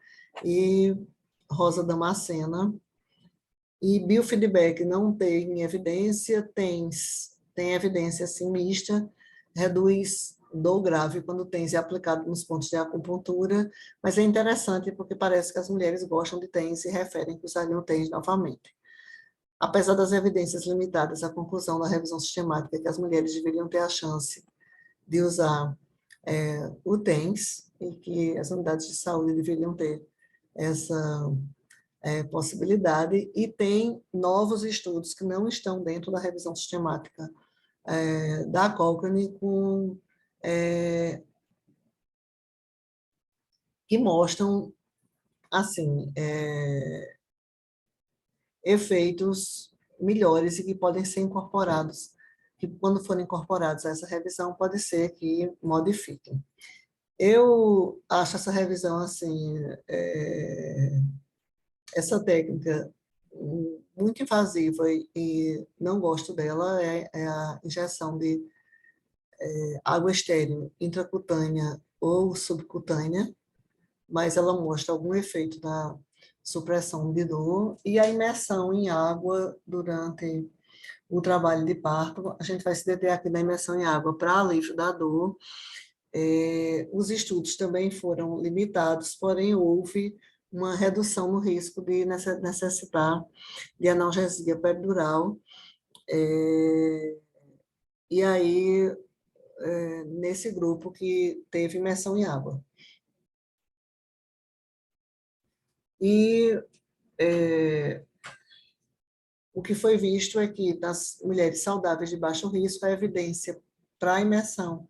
e rosa damascena. E biofeedback não tem evidência, tem evidência assim, mista, reduz dor grave quando TENS é aplicado nos pontos de acupuntura, mas é interessante porque parece que as mulheres gostam de TENS e referem que usariam TENS novamente. Apesar das evidências limitadas, a conclusão da revisão sistemática é que as mulheres deveriam ter a chance de usar o TENS, e que as unidades de saúde deveriam ter essa possibilidade, e tem novos estudos que não estão dentro da revisão sistemática da Cochrane, que mostram, assim, efeitos melhores e que podem ser incorporados, que quando forem incorporados a essa revisão, pode ser que modifiquem. Eu acho essa revisão, assim, essa técnica muito invasiva e não gosto dela, é a injeção de água estéril intracutânea ou subcutânea, mas ela mostra algum efeito na supressão de dor, e a imersão em água durante o trabalho de parto. A gente vai se deter aqui na imersão em água para alívio da dor. Os estudos também foram limitados, porém houve uma redução no risco de necessitar de analgesia peridural. E aí, nesse grupo que teve imersão em água. E o que foi visto é que nas mulheres saudáveis de baixo risco, a evidência para a imersão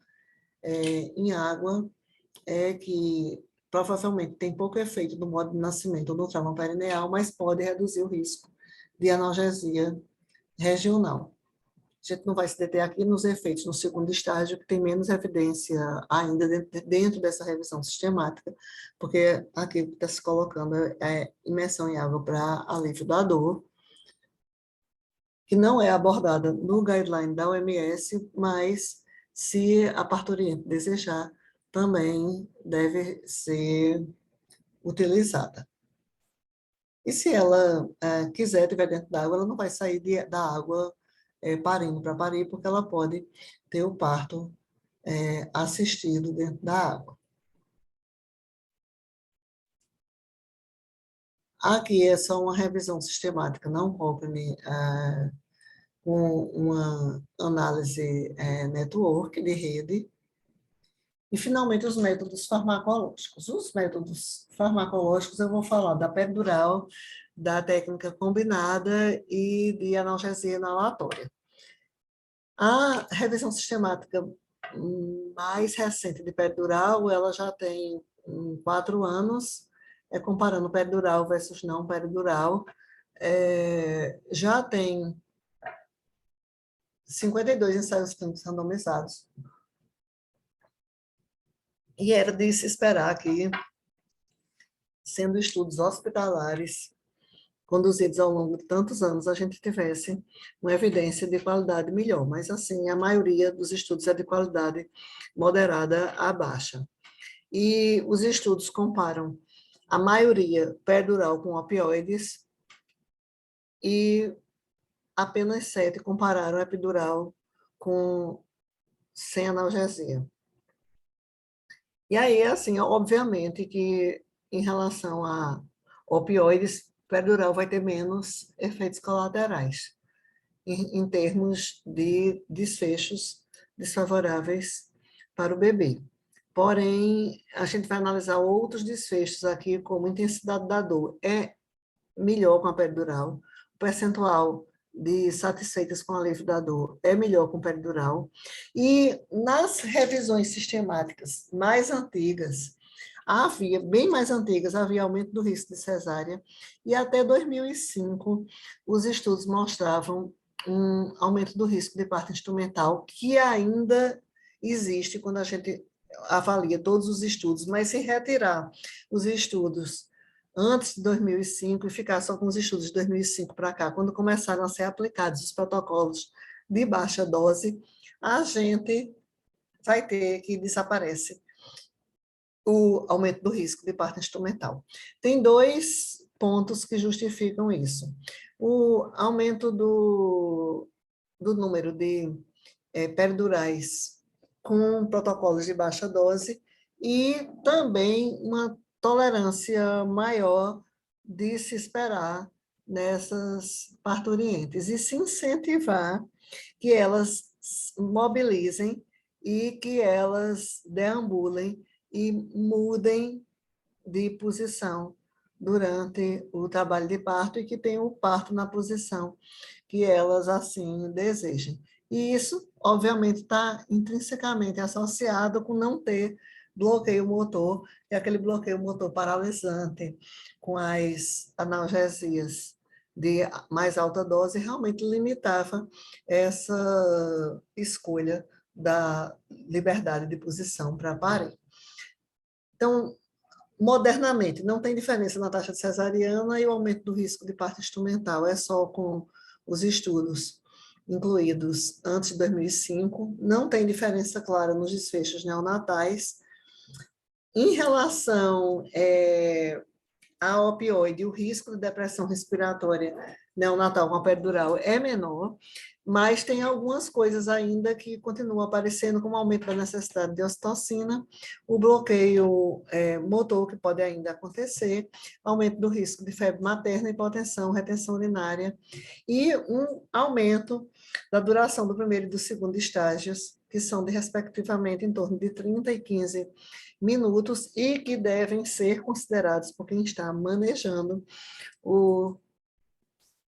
em água é que provavelmente tem pouco efeito no modo de nascimento ou no trauma perineal, mas pode reduzir o risco de analgesia regional. A gente não vai se deter aqui nos efeitos no segundo estágio, que tem menos evidência ainda dentro dessa revisão sistemática, porque aqui está se colocando imersão em água para alívio da dor, que não é abordada no guideline da OMS, mas se a parturiente desejar, também deve ser utilizada. E se ela quiser, estiver dentro da água, ela não vai sair da água parindo para parir, porque ela pode ter o parto assistido dentro da água. Aqui é só uma revisão sistemática, não Cochrane, com uma análise network de rede. E, finalmente, os métodos farmacológicos. Os métodos farmacológicos, eu vou falar da pedural, da técnica combinada e de analgesia inalatória. A revisão sistemática mais recente de pedural, ela já tem 4 anos, comparando pedural versus não pedural, já tem 52 ensaios clínicos randomizados. E era de se esperar que, sendo estudos hospitalares, conduzidos ao longo de tantos anos, a gente tivesse uma evidência de qualidade melhor. Mas, assim, a maioria dos estudos é de qualidade moderada a baixa. E os estudos comparam a maioria pedural com opioides e apenas 7 compararam epidural sem analgesia. E aí, assim, obviamente que em relação a opioides, pedural vai ter menos efeitos colaterais, em termos de desfechos desfavoráveis para o bebê. Porém, a gente vai analisar outros desfechos aqui, como intensidade da dor é melhor com a pedural, o percentual de satisfeitas com alívio da dor é melhor com pedural. E nas revisões sistemáticas mais antigas, bem mais antigas, havia aumento do risco de cesárea, e até 2005 os estudos mostravam um aumento do risco de parto instrumental, que ainda existe quando a gente avalia todos os estudos, mas se retirar os estudos antes de 2005 e ficar só com os estudos de 2005 para cá, quando começaram a ser aplicados os protocolos de baixa dose, a gente vai ter que desaparece o aumento do risco de parto instrumental. Tem 2 pontos que justificam isso. O aumento do número de peridurais com protocolos de baixa dose e também uma tolerância maior de se esperar nessas parturientes e se incentivar que elas mobilizem e que elas deambulem e mudem de posição durante o trabalho de parto e que tenham o parto na posição que elas assim desejem. E isso, obviamente, está intrinsecamente associado com não ter bloqueio motor, e aquele bloqueio motor paralisante com as analgesias de mais alta dose realmente limitava essa escolha da liberdade de posição para parir. Então, modernamente, não tem diferença na taxa de cesariana e o aumento do risco de parto instrumental, é só com os estudos incluídos antes de 2005, não tem diferença clara nos desfechos neonatais. Em relação a opioide, o risco de depressão respiratória neonatal com a peridural é menor, mas tem algumas coisas ainda que continuam aparecendo, como o aumento da necessidade de ocitocina, o bloqueio motor, que pode ainda acontecer, aumento do risco de febre materna, hipotensão, retenção urinária, e um aumento da duração do primeiro e do segundo estágios, que são, respectivamente, em torno de 30 e 15 minutos, e que devem ser considerados por quem está manejando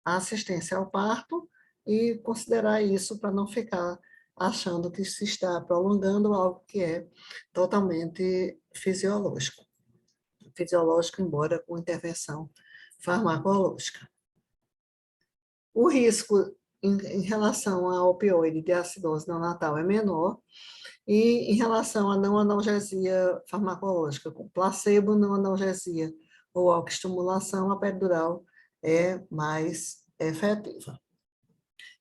a assistência ao parto, e considerar isso para não ficar achando que se está prolongando algo que é totalmente fisiológico. Fisiológico, embora com intervenção farmacológica. O risco em relação ao opioide de acidose neonatal é menor, e em relação à não analgesia farmacológica, com placebo, não analgesia ou autoestimulação, a peridural é mais efetiva.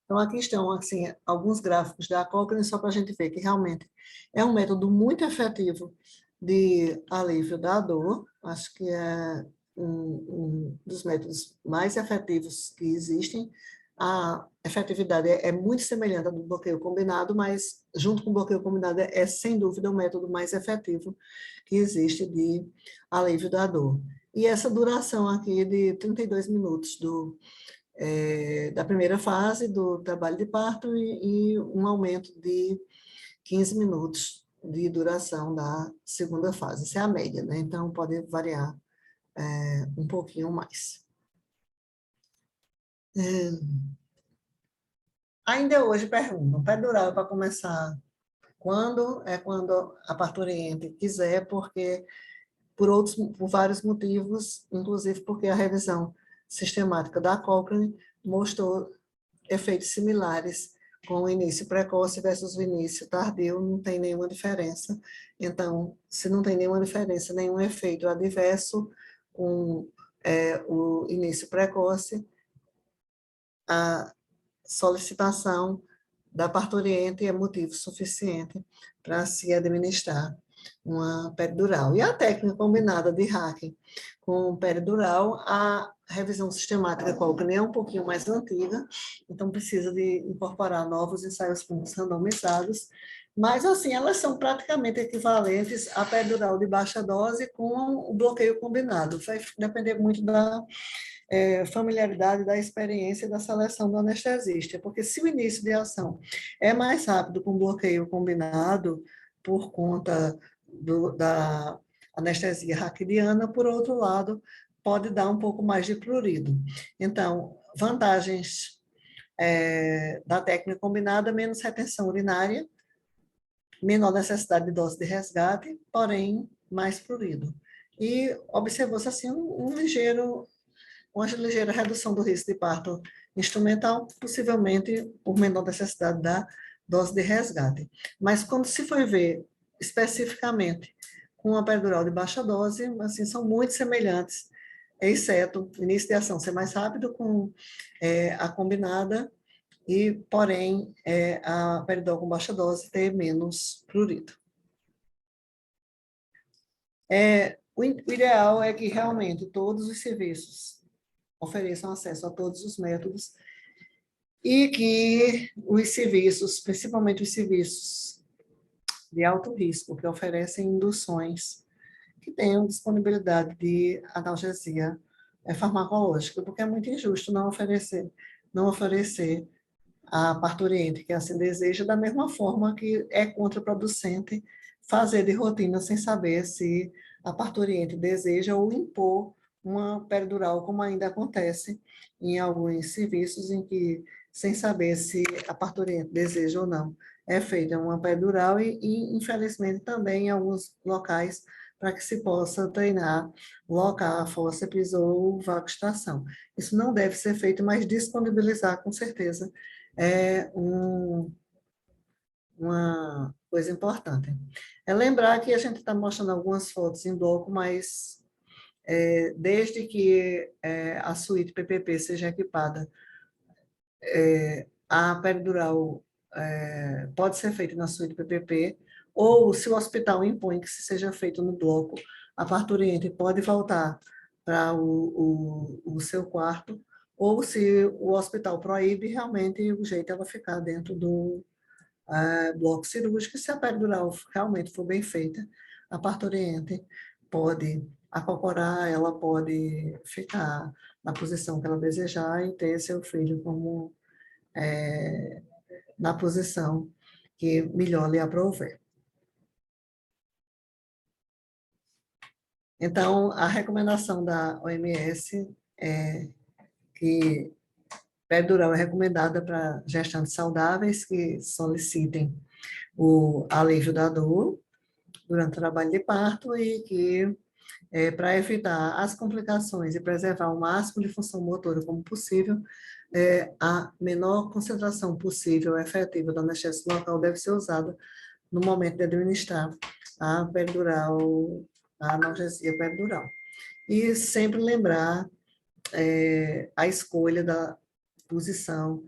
Então, aqui estão assim, alguns gráficos da Cochrane, só para a gente ver que realmente é um método muito efetivo de alívio da dor. Acho que é um dos métodos mais efetivos que existem. A efetividade é muito semelhante à do bloqueio combinado, mas junto com o bloqueio combinado é sem dúvida o método mais efetivo que existe de alívio da dor. E essa duração aqui de 32 minutos da primeira fase do trabalho de parto e um aumento de 15 minutos de duração da segunda fase. Essa é a média, né? Então pode variar um pouquinho mais. Ainda hoje perguntam, peridural para começar quando? É quando a parturiente quiser, porque por vários motivos, inclusive porque a revisão sistemática da Cochrane mostrou efeitos similares com o início precoce versus o início tardio, não tem nenhuma diferença. Então, se não tem nenhuma diferença, nenhum efeito adverso com o início precoce, a solicitação da parturiente é motivo suficiente para se administrar uma peridural. E a técnica combinada de hacking com peridural, a revisão sistemática Cochrane é um pouquinho mais antiga, então precisa de incorporar novos ensaios clínicos randomizados, mas assim, elas são praticamente equivalentes à peridural de baixa dose com o bloqueio combinado. Vai depender muito da familiaridade, da experiência e da seleção do anestesista, porque se o início de ação é mais rápido com bloqueio combinado, por conta da anestesia raquidiana, por outro lado, pode dar um pouco mais de prurido. Então, vantagens da técnica combinada, menos retenção urinária, menor necessidade de dose de resgate, porém, mais prurido. E observou-se assim uma ligeira redução do risco de parto instrumental, possivelmente por menor necessidade da dose de resgate. Mas quando se foi ver especificamente com a peridural de baixa dose, assim, são muito semelhantes, exceto o início de ação ser mais rápido com a combinada, e, porém, a peridural com baixa dose ter menos prurido. O ideal é que realmente todos os serviços ofereçam acesso a todos os métodos e que os serviços, principalmente os serviços de alto risco, que oferecem induções, que tenham disponibilidade de analgesia farmacológica, porque é muito injusto não oferecer a parturiente que assim deseja, da mesma forma que é contraproducente fazer de rotina sem saber se a parturiente deseja ou impor uma peridural, como ainda acontece em alguns serviços em que, sem saber se a parturiente deseja ou não, é feita uma peridural e infelizmente, também em alguns locais, para que se possa treinar, locar fórceps ou vacustação. Isso não deve ser feito, mas disponibilizar, com certeza, é uma coisa importante. É lembrar que a gente está mostrando algumas fotos em bloco, mas desde que a suíte PPP seja equipada, a peridural pode ser feita na suíte PPP, ou se o hospital impõe que se seja feito no bloco, a parturiente pode voltar para o seu quarto, ou se o hospital proíbe, realmente o jeito é ela ficar dentro do bloco cirúrgico. Se a peridural realmente for bem feita, a parturiente pode acocorar, ela pode ficar na posição que ela desejar e ter seu filho como na posição que melhor lhe aprouver. Então, a recomendação da OMS é que peridural é recomendada para gestantes saudáveis que solicitem o alívio da dor durante o trabalho de parto e que, para evitar as complicações e preservar o máximo de função motora como possível, a menor concentração possível efetiva do anestésico local deve ser usada no momento de administrar a peridural, a analgesia peridural. E sempre lembrar a escolha da posição,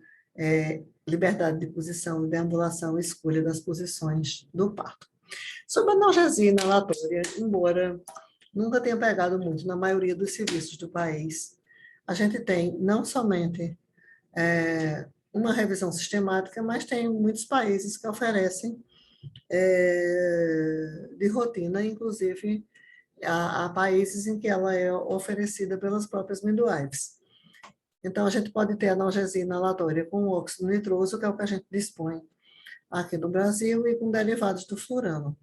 liberdade de posição, deambulação, escolha das posições do parto. Sobre a analgesia inalatória, embora nunca tenha pegado muito na maioria dos serviços do país, a gente tem não somente uma revisão sistemática, mas tem muitos países que oferecem de rotina, inclusive há países em que ela é oferecida pelas próprias midwives. Então, a gente pode ter analgesia inalatória com óxido nitroso, que é o que a gente dispõe aqui no Brasil, e com derivados do furano.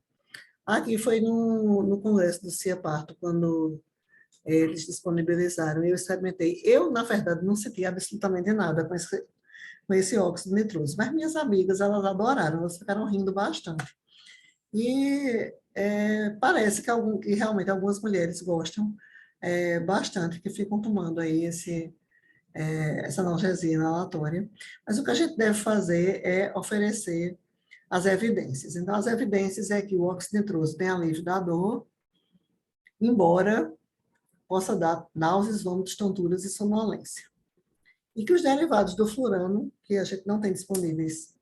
Aqui foi no congresso do CIEPARTO, quando eles disponibilizaram, e eu experimentei. Eu, na verdade, não senti absolutamente nada com esse óxido nitroso, mas minhas amigas, elas adoraram, elas ficaram rindo bastante. E parece que realmente algumas mulheres gostam bastante, que ficam tomando aí essa analgesia inalatória. Mas o que a gente deve fazer é oferecer as evidências. Então, as evidências é que o óxido nitroso tem alívio da dor, embora possa dar náuseas, vômitos, tonturas e sonolência. E que os derivados do furano, que a gente não tem disponíveis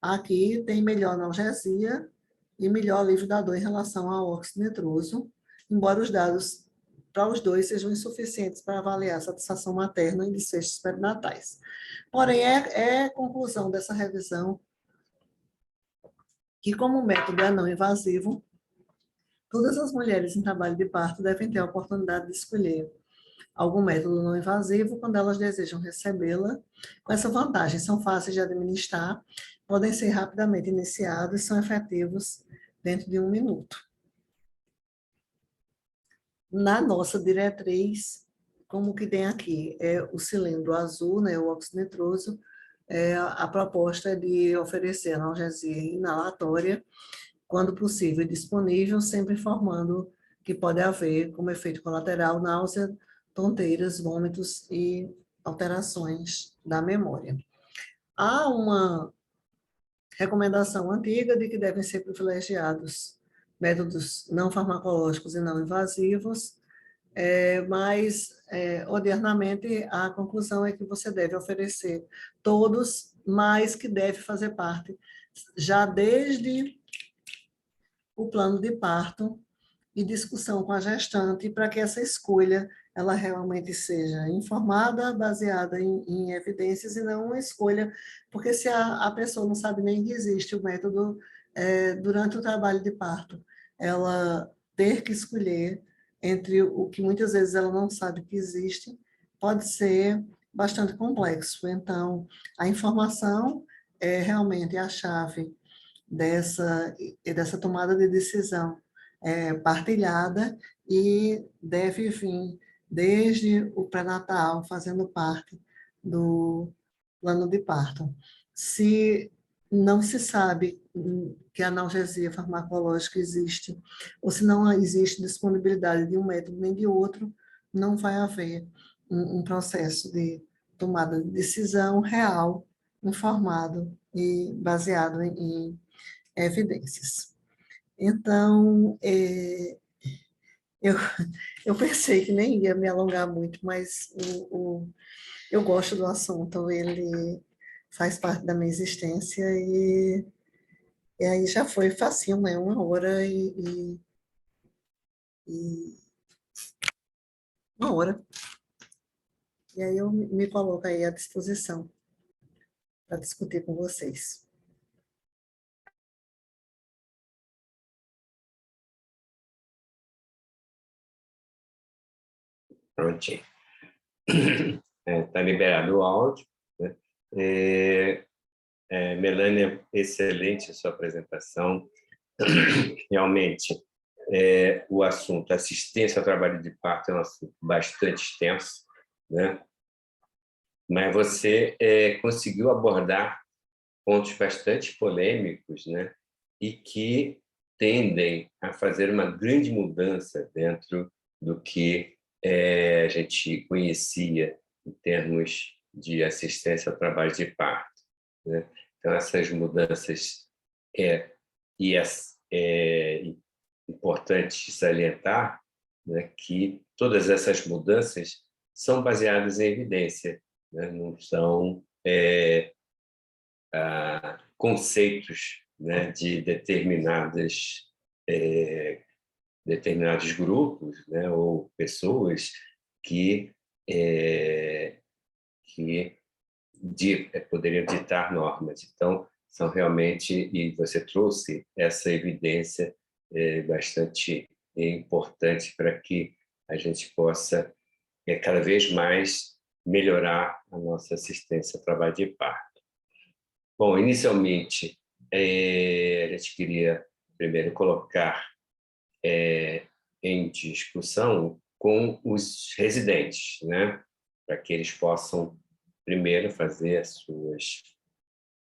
aqui, tem melhor analgesia e melhor alívio da dor em relação ao óxido nitroso, embora os dados para os dois sejam insuficientes para avaliar a satisfação materna em desfechos perinatais. Porém, é conclusão dessa revisão que, como o método é não invasivo, todas as mulheres em trabalho de parto devem ter a oportunidade de escolher algum método não invasivo quando elas desejam recebê-la. Com essa vantagem, são fáceis de administrar, podem ser rapidamente iniciados e são efetivos dentro de 1 minuto. Na nossa diretriz, como que tem aqui, o cilindro azul, né, o óxido nitroso, a proposta é de oferecer analgesia inalatória, quando possível e disponível, sempre informando que pode haver, como efeito colateral, náusea, tonteiras, vômitos e alterações da memória. Há uma recomendação antiga de que devem ser privilegiados métodos não farmacológicos e não invasivos, mas, modernamente, a conclusão é que você deve oferecer todos, mas que deve fazer parte, já desde o plano de parto e discussão com a gestante, para que essa escolha ela realmente seja informada, baseada em evidências, e não uma escolha, porque se a pessoa não sabe nem que existe o método durante o trabalho de parto, ela ter que escolher entre o que muitas vezes ela não sabe que existe, pode ser bastante complexo. Então, a informação é realmente a chave dessa tomada de decisão partilhada, e deve vir desde o pré-natal, fazendo parte do plano de parto. Se não se sabe que a analgesia farmacológica existe, ou se não existe disponibilidade de um método nem de outro, não vai haver um processo de tomada de decisão real, informado e baseado em evidências. Então, eu, eu pensei que nem ia me alongar muito, mas eu gosto do assunto, ele faz parte da minha existência, e aí já foi facinho, né? 1 hora e 1 hora. E aí eu me coloco aí à disposição para discutir com vocês. Prontinho. Está liberado o áudio, né? Melânia, excelente a sua apresentação. Realmente, o assunto assistência ao trabalho de parto é um assunto bastante extenso, né? Mas você conseguiu abordar pontos bastante polêmicos, né? E que tendem a fazer uma grande mudança dentro do que a gente conhecia em termos de assistência ao trabalho de parto, né? Então, essas mudanças é importante salientar, né, que todas essas mudanças são baseadas em evidência, né? Não são conceitos, né, de determinados grupos, né, ou pessoas que poderiam ditar normas. Então, são realmente, e você trouxe essa evidência bastante importante para que a gente possa cada vez mais melhorar a nossa assistência ao trabalho de parto. Bom, inicialmente, a gente queria primeiro colocar em discussão com os residentes, né, para que eles possam primeiro fazer as suas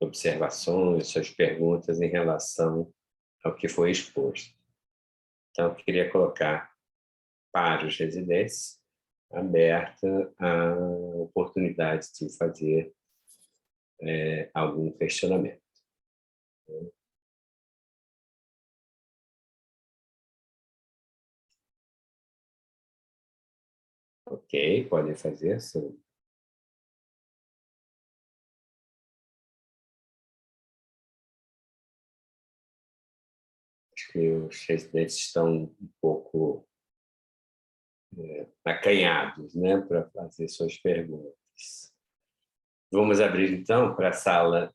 observações, suas perguntas em relação ao que foi exposto. Então, eu queria colocar para os residentes aberta a oportunidade de fazer algum questionamento. Ok, podem fazer, sim. Acho que os residentes estão um pouco acanhados, né, para fazer suas perguntas. Vamos abrir, então, para a sala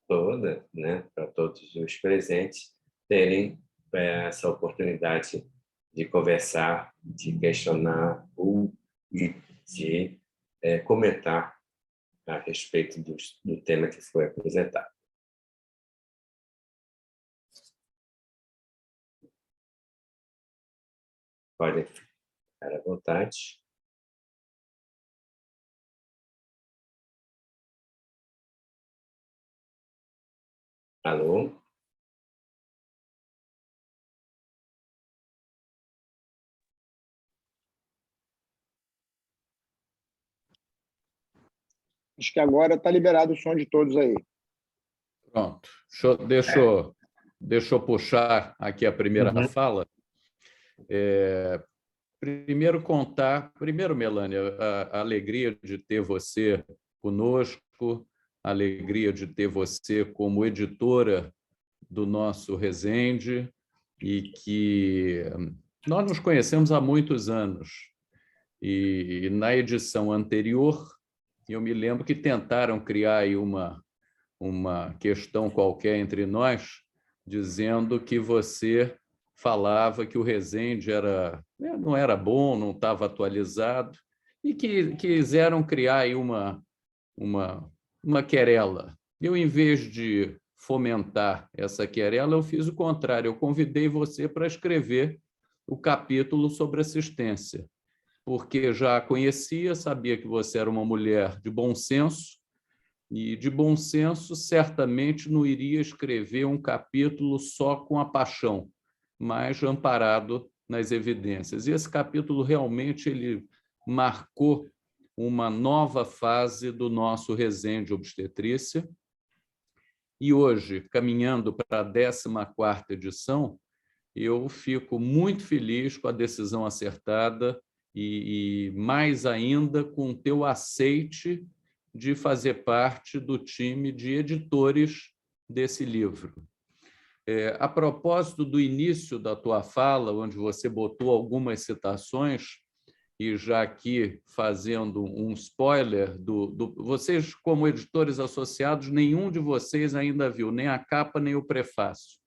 toda, né, para todos os presentes terem essa oportunidade de conversar, de questionar ou de comentar a respeito do tema que foi apresentado. Podem ficar à vontade. Alô? Acho que agora está liberado o som de todos aí. Pronto. Deixa eu puxar aqui a primeira fala. Primeiro, Melânia, a alegria de ter você conosco, a alegria de ter você como editora do nosso Resende, e que nós nos conhecemos há muitos anos. E na edição anterior, eu me lembro que tentaram criar aí uma questão qualquer entre nós, dizendo que você falava que o Resende não era bom, não estava atualizado, e que quiseram criar aí uma querela. Eu, em vez de fomentar essa querela, eu fiz o contrário, eu convidei você para escrever o capítulo sobre assistência, porque já a conhecia, sabia que você era uma mulher de bom senso, e de bom senso certamente não iria escrever um capítulo só com a paixão, mas amparado nas evidências. E esse capítulo realmente ele marcou uma nova fase do nosso Resende Obstetrícia. E hoje, caminhando para a 14ª edição, eu fico muito feliz com a decisão acertada e mais ainda com o teu aceite de fazer parte do time de editores desse livro. A propósito do início da tua fala, onde você botou algumas citações, e já aqui fazendo um spoiler, vocês, como editores associados, nenhum de vocês ainda viu nem a capa nem o prefácio.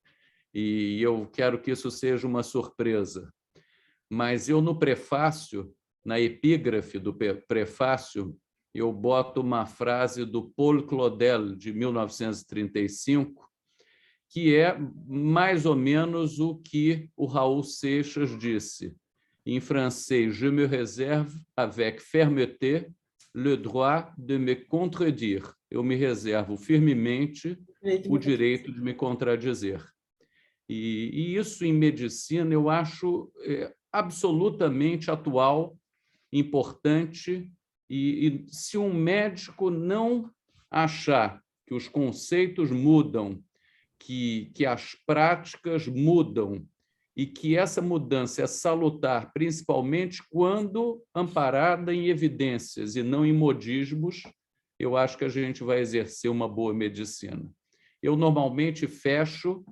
E eu quero que isso seja uma surpresa. Mas eu, no prefácio, na epígrafe do prefácio, eu boto uma frase do Paul Claudel, de 1935, que é mais ou menos o que o Raul Seixas disse. Em francês, je me réserve avec fermeté le droit de me contredire. Eu me reservo firmemente o direito de me contradizer. E isso, em medicina, eu acho absolutamente atual, importante E se um médico não achar que os conceitos mudam, que as práticas mudam, e que essa mudança é salutar, principalmente quando amparada em evidências e não em modismos, eu acho que a gente vai exercer uma boa medicina. Eu normalmente fecho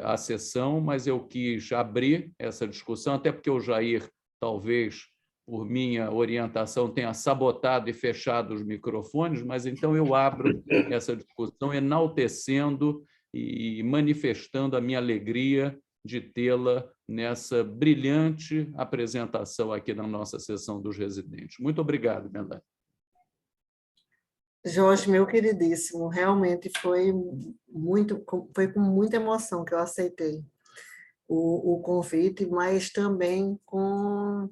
a sessão, mas eu quis abrir essa discussão, até porque o Jair, talvez, por minha orientação, tenha sabotado e fechado os microfones, mas então eu abro essa discussão enaltecendo e manifestando a minha alegria de tê-la nessa brilhante apresentação aqui na nossa sessão dos residentes. Muito obrigado, Melânia. Jorge, meu queridíssimo, realmente foi com muita emoção que eu aceitei o convite, mas também com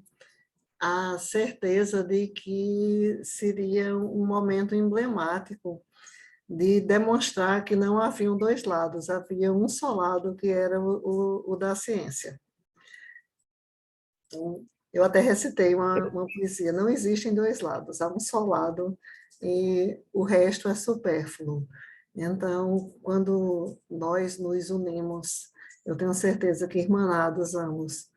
a certeza de que seria um momento emblemático de demonstrar que não haviam dois lados, havia um só lado, que era o da ciência. Então, eu até recitei uma poesia: não existem dois lados, há um só lado e o resto é supérfluo. Então, quando nós nos unimos, eu tenho certeza que irmanados vamos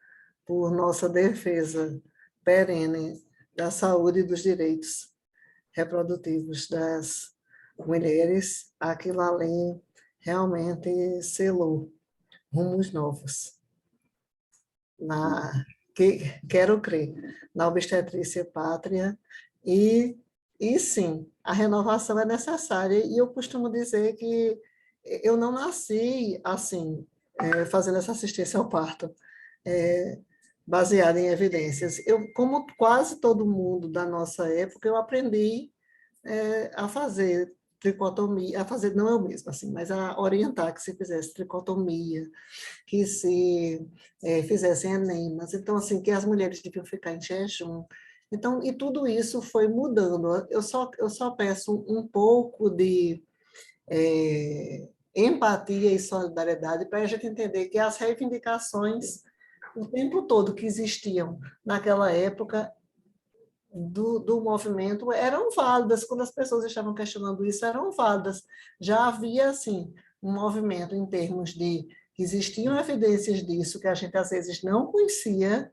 por nossa defesa perene da saúde e dos direitos reprodutivos das mulheres, aquilo ali realmente selou rumos novos. Quero crer na obstetrícia pátria e sim, a renovação é necessária. E eu costumo dizer que eu não nasci assim, fazendo essa assistência ao parto, baseada em evidências. Como quase todo mundo da nossa época, eu aprendi a fazer tricotomia, não eu mesma, assim, mas a orientar que se fizesse tricotomia, que se fizessem enemas, então, assim, que as mulheres deviam ficar em jejum. Então, e tudo isso foi mudando. Eu só peço um pouco de empatia e solidariedade para a gente entender que as reivindicações, o tempo todo que existiam naquela época, do movimento eram válidas, quando as pessoas estavam questionando isso, eram válidas. Já havia, assim, um movimento em termos de que existiam evidências disso, que a gente às vezes não conhecia,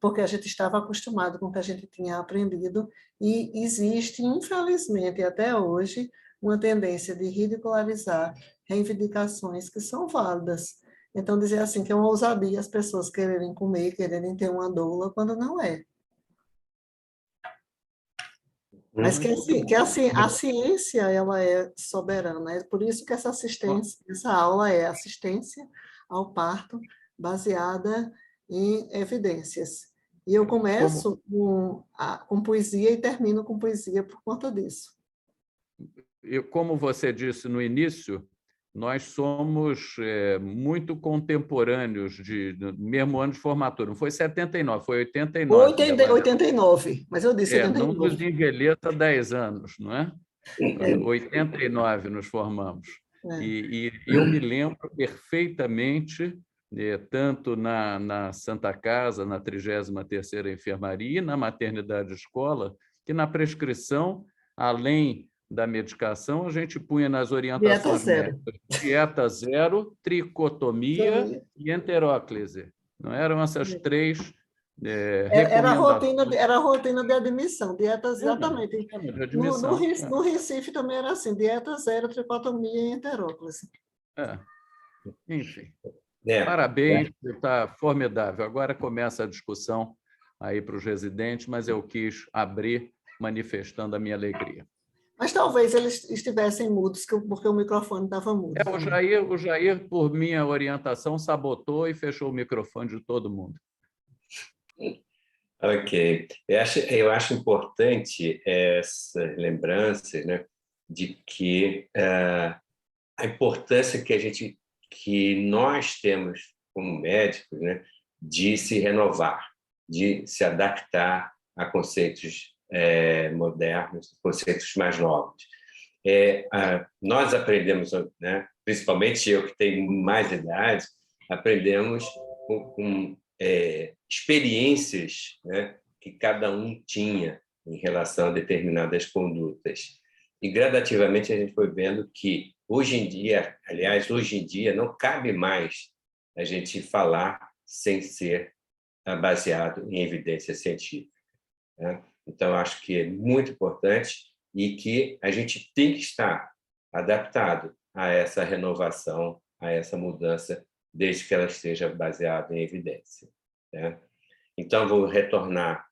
porque a gente estava acostumado com o que a gente tinha aprendido, e existe, infelizmente, até hoje, uma tendência de ridicularizar reivindicações que são válidas. Então, dizer assim, que é uma ousadia as pessoas quererem comer, quererem ter uma doula, quando não é. Mas a ciência ela é soberana, é por isso que essa aula é assistência ao parto baseada em evidências. E eu começo com poesia e termino com poesia por conta disso. Como você disse no início, nós somos muito contemporâneos do mesmo ano de formatura. Não foi 79, foi 89. 89, mas eu disse 89. Não nos envelheça 10 anos, não é? 89 nos formamos. E eu me lembro perfeitamente, tanto na Santa Casa, na 33ª Enfermaria, e na maternidade escola, que na prescrição, além da medicação, a gente punha nas orientações médicas dieta zero, tricotomia e enteróclise. Não eram essas três recomendações. Era a rotina de admissão, dieta exatamente. De admissão. No Recife também era assim, dieta zero, tricotomia e enteróclise. Enfim. Parabéns, está formidável. Agora começa a discussão aí para os residentes, mas eu quis abrir manifestando a minha alegria. Mas talvez eles estivessem mudos, porque o microfone estava mudo. O Jair, por minha orientação, sabotou e fechou o microfone de todo mundo. Ok. Eu acho importante essas lembranças, né, de que a importância que nós temos como médicos, né, de se renovar, de se adaptar a conceitos modernos, conceitos mais novos. Nós aprendemos, né, principalmente eu que tenho mais idade, aprendemos com experiências, né, que cada um tinha, em relação a determinadas condutas. E, gradativamente, a gente foi vendo que, hoje em dia, não cabe mais a gente falar sem ser baseado em evidência científica, né? Então, acho que é muito importante e que a gente tem que estar adaptado a essa renovação, a essa mudança, desde que ela esteja baseada em evidência, né? Então, vou retornar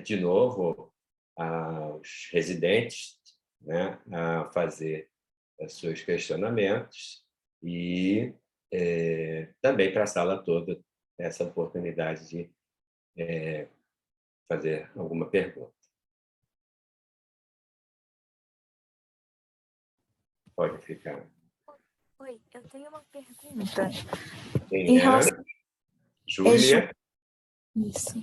de novo aos residentes, né, a fazer os seus questionamentos e também para a sala toda essa oportunidade de fazer alguma pergunta. Pode ficar. Oi, eu tenho uma pergunta. Quem é? Júlia? Isso.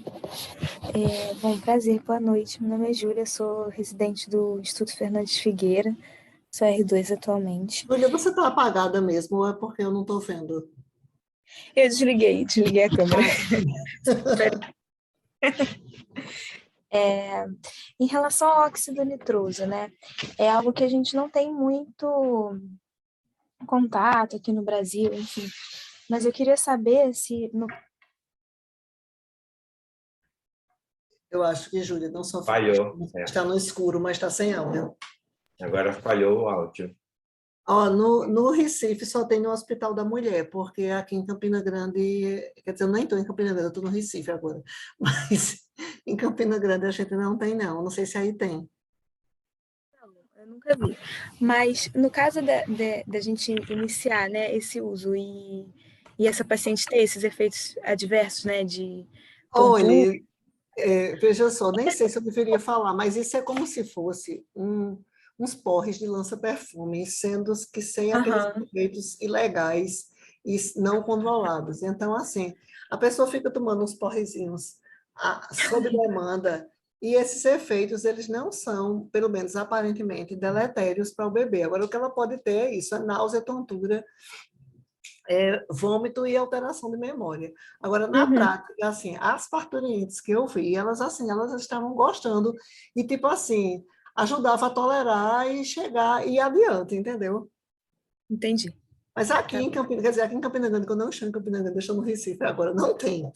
Bom, prazer, boa noite. Meu nome é Júlia, sou residente do Instituto Fernandes Figueira, sou R2 atualmente. Júlia, você está apagada mesmo, ou é porque eu não estou vendo? Eu desliguei a câmera. Em relação ao óxido nitroso, né? É algo que a gente não tem muito contato aqui no Brasil, enfim. Mas eu queria saber se Eu acho que Júlia não só Falhou. está no escuro, mas está sem áudio. Agora falhou o áudio. No Recife só tem no Hospital da Mulher, porque aqui em Campina Grande, quer dizer, eu nem estou em Campina Grande, eu estou no Recife agora, mas em Campina Grande a gente não tem, não sei se aí tem. Não, eu nunca vi. Mas no caso da gente iniciar, né, esse uso e essa paciente ter esses efeitos adversos, né, de tontura. Olha, veja só, nem sei se eu deveria falar, mas isso é como se fosse uns porres de lança-perfume, sendo que sem aqueles efeitos ilegais e não controlados. Então, assim, a pessoa fica tomando uns porrezinhos sob demanda, e esses efeitos, eles não são, pelo menos aparentemente, deletérios para o bebê. Agora, o que ela pode ter é isso, é náusea, tontura, vômito e alteração de memória. Agora, na prática, assim, as parturientes que eu vi, elas estavam gostando e, tipo assim, ajudava a tolerar e chegar e ir adiante, entendeu? Entendi. Mas aqui em Campina, quer dizer, aqui em Campina Grande, quando eu não estou em Campina Grande, eu estou no Recife, agora não tem.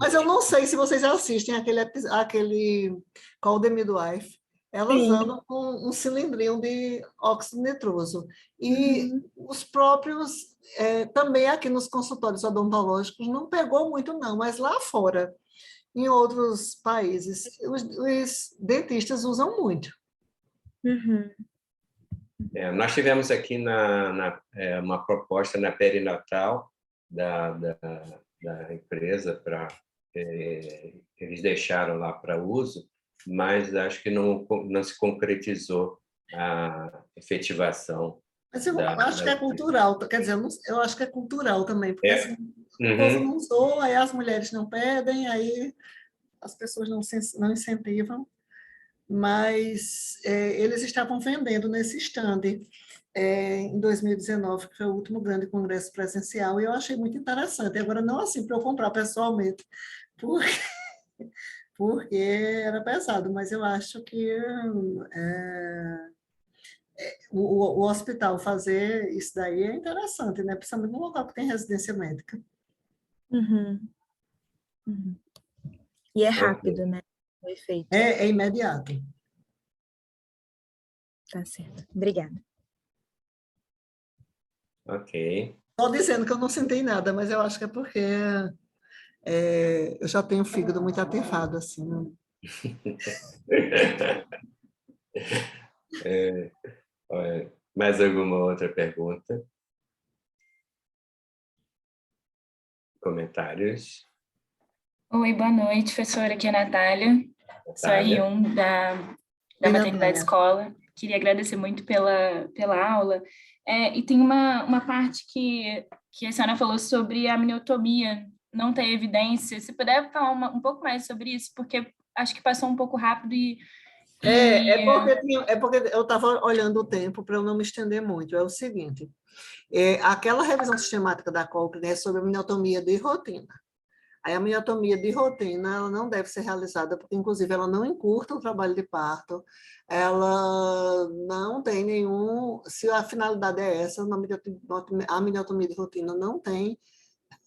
Mas eu não sei se vocês assistem aquele Call the Midwife. Elas andam com um cilindrinho de óxido nitroso. E os próprios, também aqui nos consultórios odontológicos, não pegou muito não, mas lá fora, em outros países, os dentistas usam muito. Nós tivemos aqui uma proposta na perinatal da empresa para eles deixaram lá para uso, mas acho que não se concretizou a efetivação. Mas eu acho que é cultural, quer dizer, eu acho que é cultural também, porque assim, o povo não usou, aí as mulheres não pedem, aí as pessoas não incentivam, mas eles estavam vendendo nesse stand em 2019, que foi o último grande congresso presencial, e eu achei muito interessante. Agora, não assim para eu comprar pessoalmente, porque era pesado, mas eu acho que o hospital fazer isso daí é interessante, né? Principalmente no local que tem residência médica. E é rápido, né? O efeito. É imediato. Tá certo. Obrigada. Ok. Estou dizendo que eu não senti nada, mas eu acho que é porque eu já tenho o fígado muito ativado, assim. Mais alguma outra pergunta? Comentários? Oi, boa noite, professora. Aqui é a Natália. Sou a R1 da Maternidade Escola. Queria agradecer muito pela aula. E tem uma parte que a senhora falou sobre a amniotomia, não ter evidência. Se puder falar um pouco mais sobre isso, porque acho que passou um pouco rápido É porque eu estava olhando o tempo para eu não me estender muito. É o seguinte, aquela revisão sistemática da Cochrane é sobre amniotomia de rotina. Aí a amniotomia de rotina, ela não deve ser realizada, porque inclusive ela não encurta o trabalho de parto, ela não tem nenhum, se a finalidade é essa, a amniotomia de rotina não tem,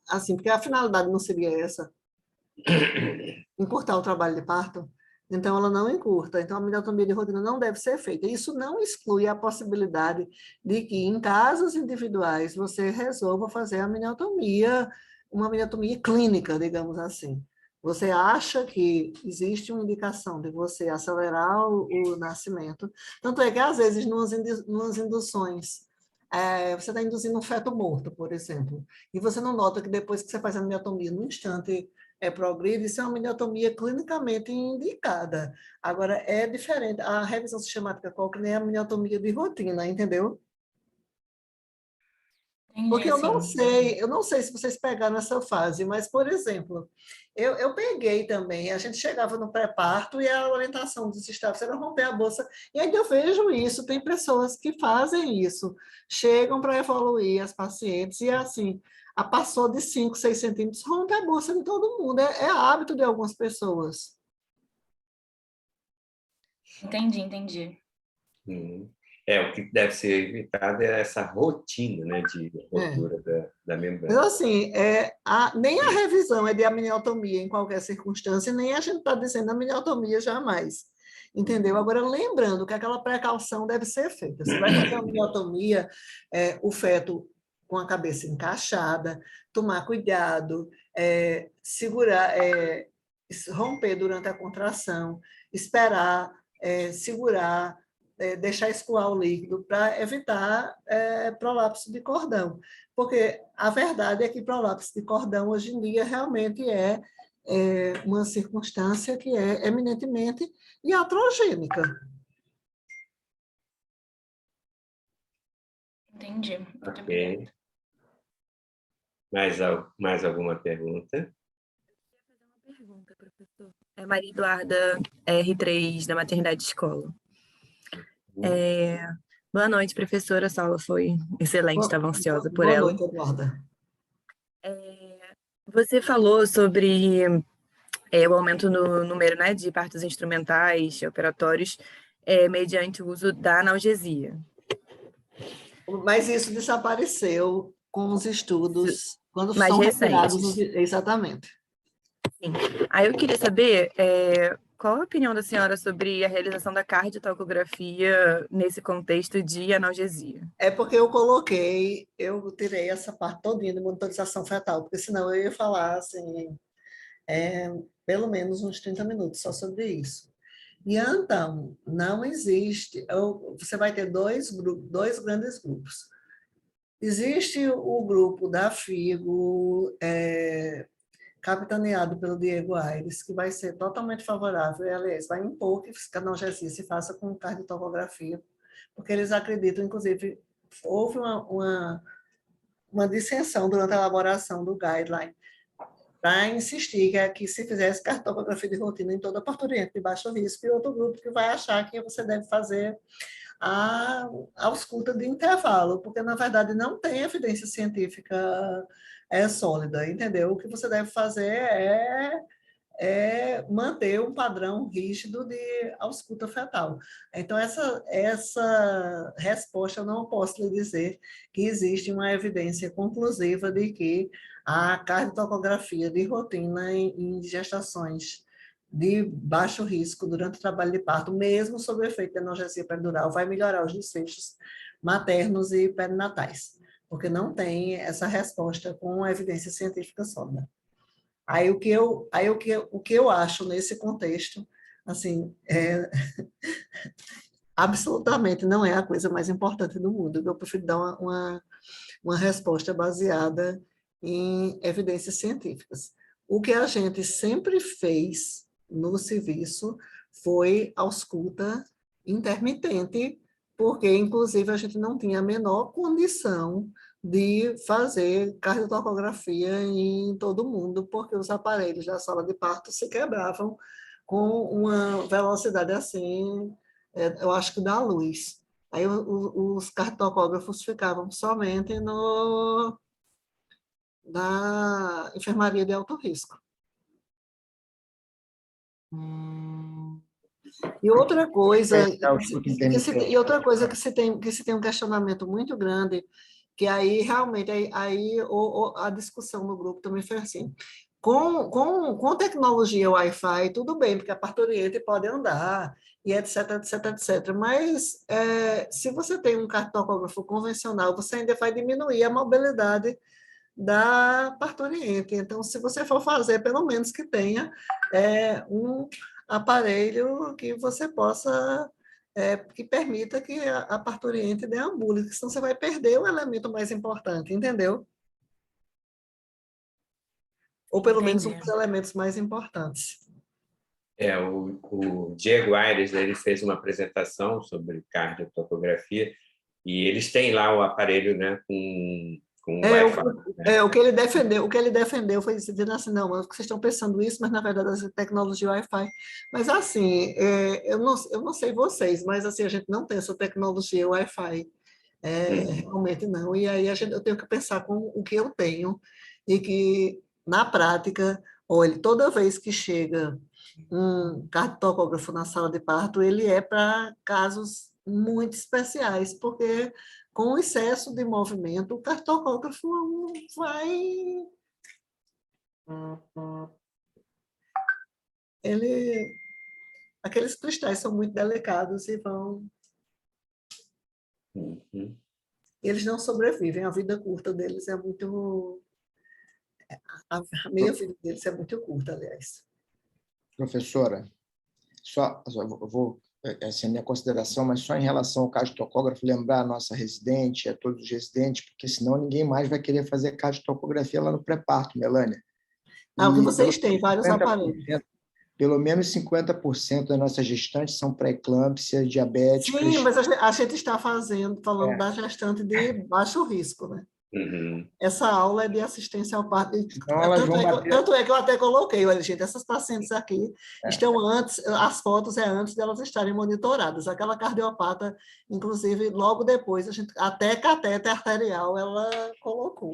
assim, porque a finalidade não seria essa, encurtar o trabalho de parto, então ela não encurta, então a amniotomia de rotina não deve ser feita. Isso não exclui a possibilidade de que em casos individuais você resolva fazer a amniotomia, uma amniotomia clínica, digamos assim. Você acha que existe uma indicação de você acelerar o nascimento, tanto é que às vezes nas induções, você está induzindo um feto morto, por exemplo, e você não nota que depois que você faz a amniotomia, no instante progride, isso é uma amniotomia clinicamente indicada. Agora, é diferente. A revisão sistemática Cochrane é a amniotomia de rotina, entendeu? Porque Entendi, sim. eu não sei se vocês pegaram essa fase, mas, por exemplo, eu peguei também, a gente chegava no pré-parto e a orientação dos staffs era romper a bolsa, e ainda eu vejo isso, tem pessoas que fazem isso, chegam para evoluir as pacientes, e assim, passou de 5, 6 centímetros, rompe a bolsa de todo mundo, é hábito de algumas pessoas. Entendi. O que deve ser evitado é essa rotina, né, de rotura da membrana. Então, assim, nem a revisão é de amniotomia em qualquer circunstância, nem a gente está dizendo amniotomia jamais. Entendeu? Agora, lembrando que aquela precaução deve ser feita. Você vai fazer a amniotomia, o feto com a cabeça encaixada, tomar cuidado, segurar, romper durante a contração, esperar, segurar, deixar escoar o líquido para evitar prolapso de cordão. Porque a verdade é que prolapso de cordão hoje em dia realmente é uma circunstância que é eminentemente iatrogênica. Entendi. Muito Ok. obrigada. Mais alguma pergunta? Pergunta, professor. É Maria Eduarda, R3, da Maternidade Escola. Boa noite, professora. Essa aula foi excelente, estava ansiosa por ela. Boa noite, Eduarda. Você falou sobre o aumento no número, né, de partos instrumentais, operatórios, mediante o uso da analgesia. Mas isso desapareceu com os estudos, quando mais são recentes. retirados. Exatamente. Sim. Aí eu queria saber qual a opinião da senhora sobre a realização da cardiotocografia nesse contexto de analgesia. É porque eu tirei essa parte todinha de monitorização fetal, porque senão eu ia falar assim, pelo menos uns 30 minutos só sobre isso. E então, não existe, você vai ter dois grandes grupos. Existe o grupo da FIGO, capitaneado pelo Diego Aires, que vai ser totalmente favorável, e, aliás, vai impor que a analgesia se faça com cardiotocografia, porque eles acreditam, inclusive, houve uma dissensão durante a elaboração do guideline, para insistir que se fizesse cartografia de rotina em toda parturiente de baixo risco, e outro grupo que vai achar que você deve fazer a ausculta de intervalo, porque, na verdade, não tem evidência científica sólida, entendeu? O que você deve fazer é manter um padrão rígido de ausculta fetal. Então, essa resposta eu não posso lhe dizer que existe uma evidência conclusiva de que a cardiotocografia de rotina em gestações de baixo risco durante o trabalho de parto, mesmo sob o efeito da analgesia peridural, vai melhorar os desfechos maternos e perinatais, porque não tem essa resposta com evidência científica sólida. Aí o que eu acho nesse contexto, assim, absolutamente não é a coisa mais importante do mundo. Eu prefiro dar uma resposta baseada em evidências científicas. O que a gente sempre fez no serviço foi ausculta intermitente, porque, inclusive, a gente não tinha a menor condição de fazer cardiotocografia em todo mundo, porque os aparelhos da sala de parto se quebravam com uma velocidade assim, eu acho que da luz. Aí os cardiotocógrafos ficavam somente da enfermaria de alto risco. E outra coisa, que se tem um questionamento muito grande, que aí realmente a discussão no grupo também foi assim. Com tecnologia Wi-Fi, tudo bem, porque a parturiente pode andar, e etc, etc, etc. Mas se você tem um cartocógrafo convencional, você ainda vai diminuir a mobilidade da parturiente. Então, se você for fazer, pelo menos que tenha um aparelho que você possa, que permita que a parturiente deambule, porque senão você vai perder o elemento mais importante, entendeu? Ou pelo menos um dos elementos mais importantes. O Diego Aires, ele fez uma apresentação sobre cardiotocografia e eles têm lá o aparelho, né, com Wi-Fi. O que ele defendeu foi dizer assim, não, vocês estão pensando isso, mas na verdade é tecnologia Wi-Fi. Mas assim, eu não sei vocês, mas assim, a gente não tem essa tecnologia Wi-Fi. Realmente não. E aí eu tenho que pensar com o que eu tenho e que, na prática, olha, toda vez que chega um cartocógrafo na sala de parto, ele é para casos muito especiais, porque com o excesso de movimento, o cartocógrafo vai... Aqueles cristais são muito delicados e vão... Eles não sobrevivem, a vida curta deles é muito... A meia vida deles é muito curta, aliás. Professora, eu vou, essa é a minha consideração, mas só em relação ao cardiotocógrafo, lembrar a nossa residente, a todos os residentes, porque senão ninguém mais vai querer fazer cardiotocografia lá no pré-parto, Melânia. O que vocês têm, vários aparelhos. Pelo menos 50% das nossas gestantes são pré-eclâmpsia, diabéticas. Sim, mas a gente está falando da gestante de baixo risco, né? Essa aula é de assistência ao parto. Tanto é que eu até coloquei, olha, gente, essas pacientes aqui estão antes, as fotos antes delas estarem monitoradas. Aquela cardiopata, inclusive, logo depois, até catéter arterial ela colocou.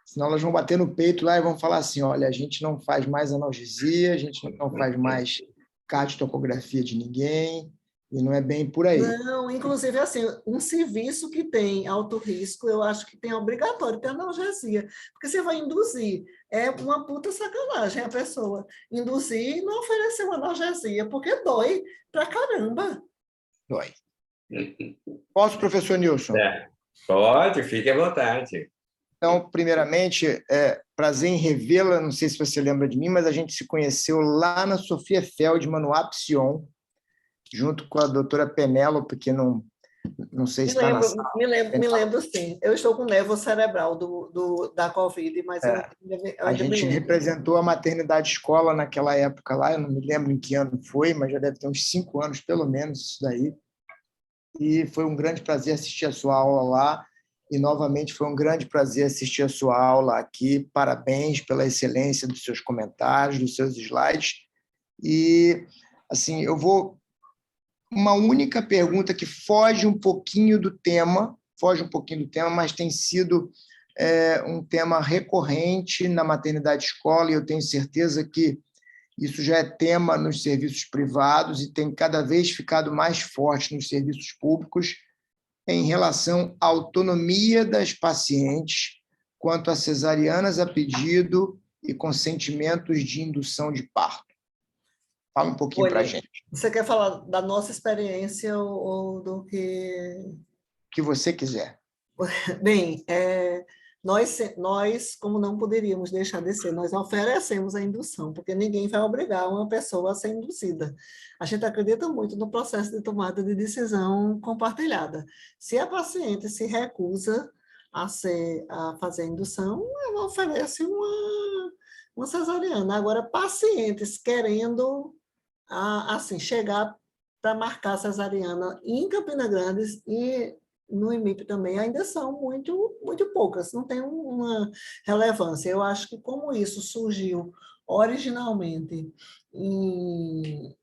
Senão elas vão bater no peito lá e vão falar assim, olha, a gente não faz mais analgesia, a gente não faz mais cardiotocografia de ninguém, e não é bem por aí. Não, inclusive, assim, um serviço que tem alto risco, eu acho que tem obrigatório ter analgesia, porque você vai induzir. É uma puta sacanagem a pessoa induzir e não oferecer uma analgesia, porque dói pra caramba. Dói. Posso, professor Nilson? Pode, fique à vontade. Então, primeiramente, prazer em revê-la, não sei se você lembra de mim, mas a gente se conheceu lá na Sofia Feldman, no Apsion, junto com a doutora Penélope, que não sei se está na sala. Me lembro, sim. Eu estou com névoa cerebral da Covid, mas a gente representou a maternidade escola naquela época lá, eu não me lembro em que ano foi, mas já deve ter uns 5 anos, pelo menos, isso daí. E foi um grande prazer assistir a sua aula lá, e, novamente, foi um grande prazer assistir a sua aula aqui. Parabéns pela excelência dos seus comentários, dos seus slides. E, assim, eu vou... Uma única pergunta que foge um pouquinho do tema, mas tem sido um tema recorrente na maternidade escola, e eu tenho certeza que isso já é tema nos serviços privados e tem cada vez ficado mais forte nos serviços públicos, em relação à autonomia das pacientes quanto a cesarianas a pedido e consentimentos de indução de parto. Fala um pouquinho para a gente. Você quer falar da nossa experiência ou do que... O que você quiser. Bem, nós, como não poderíamos deixar de ser, nós oferecemos a indução, porque ninguém vai obrigar uma pessoa a ser induzida. A gente acredita muito no processo de tomada de decisão compartilhada. Se a paciente se recusa a fazer a indução, ela oferece uma cesariana. Agora, pacientes querendo assim, chegar para marcar a cesariana em Campina Grande e no IMIP também, ainda são muito, muito poucas, não tem uma relevância. Eu acho que como isso surgiu originalmente em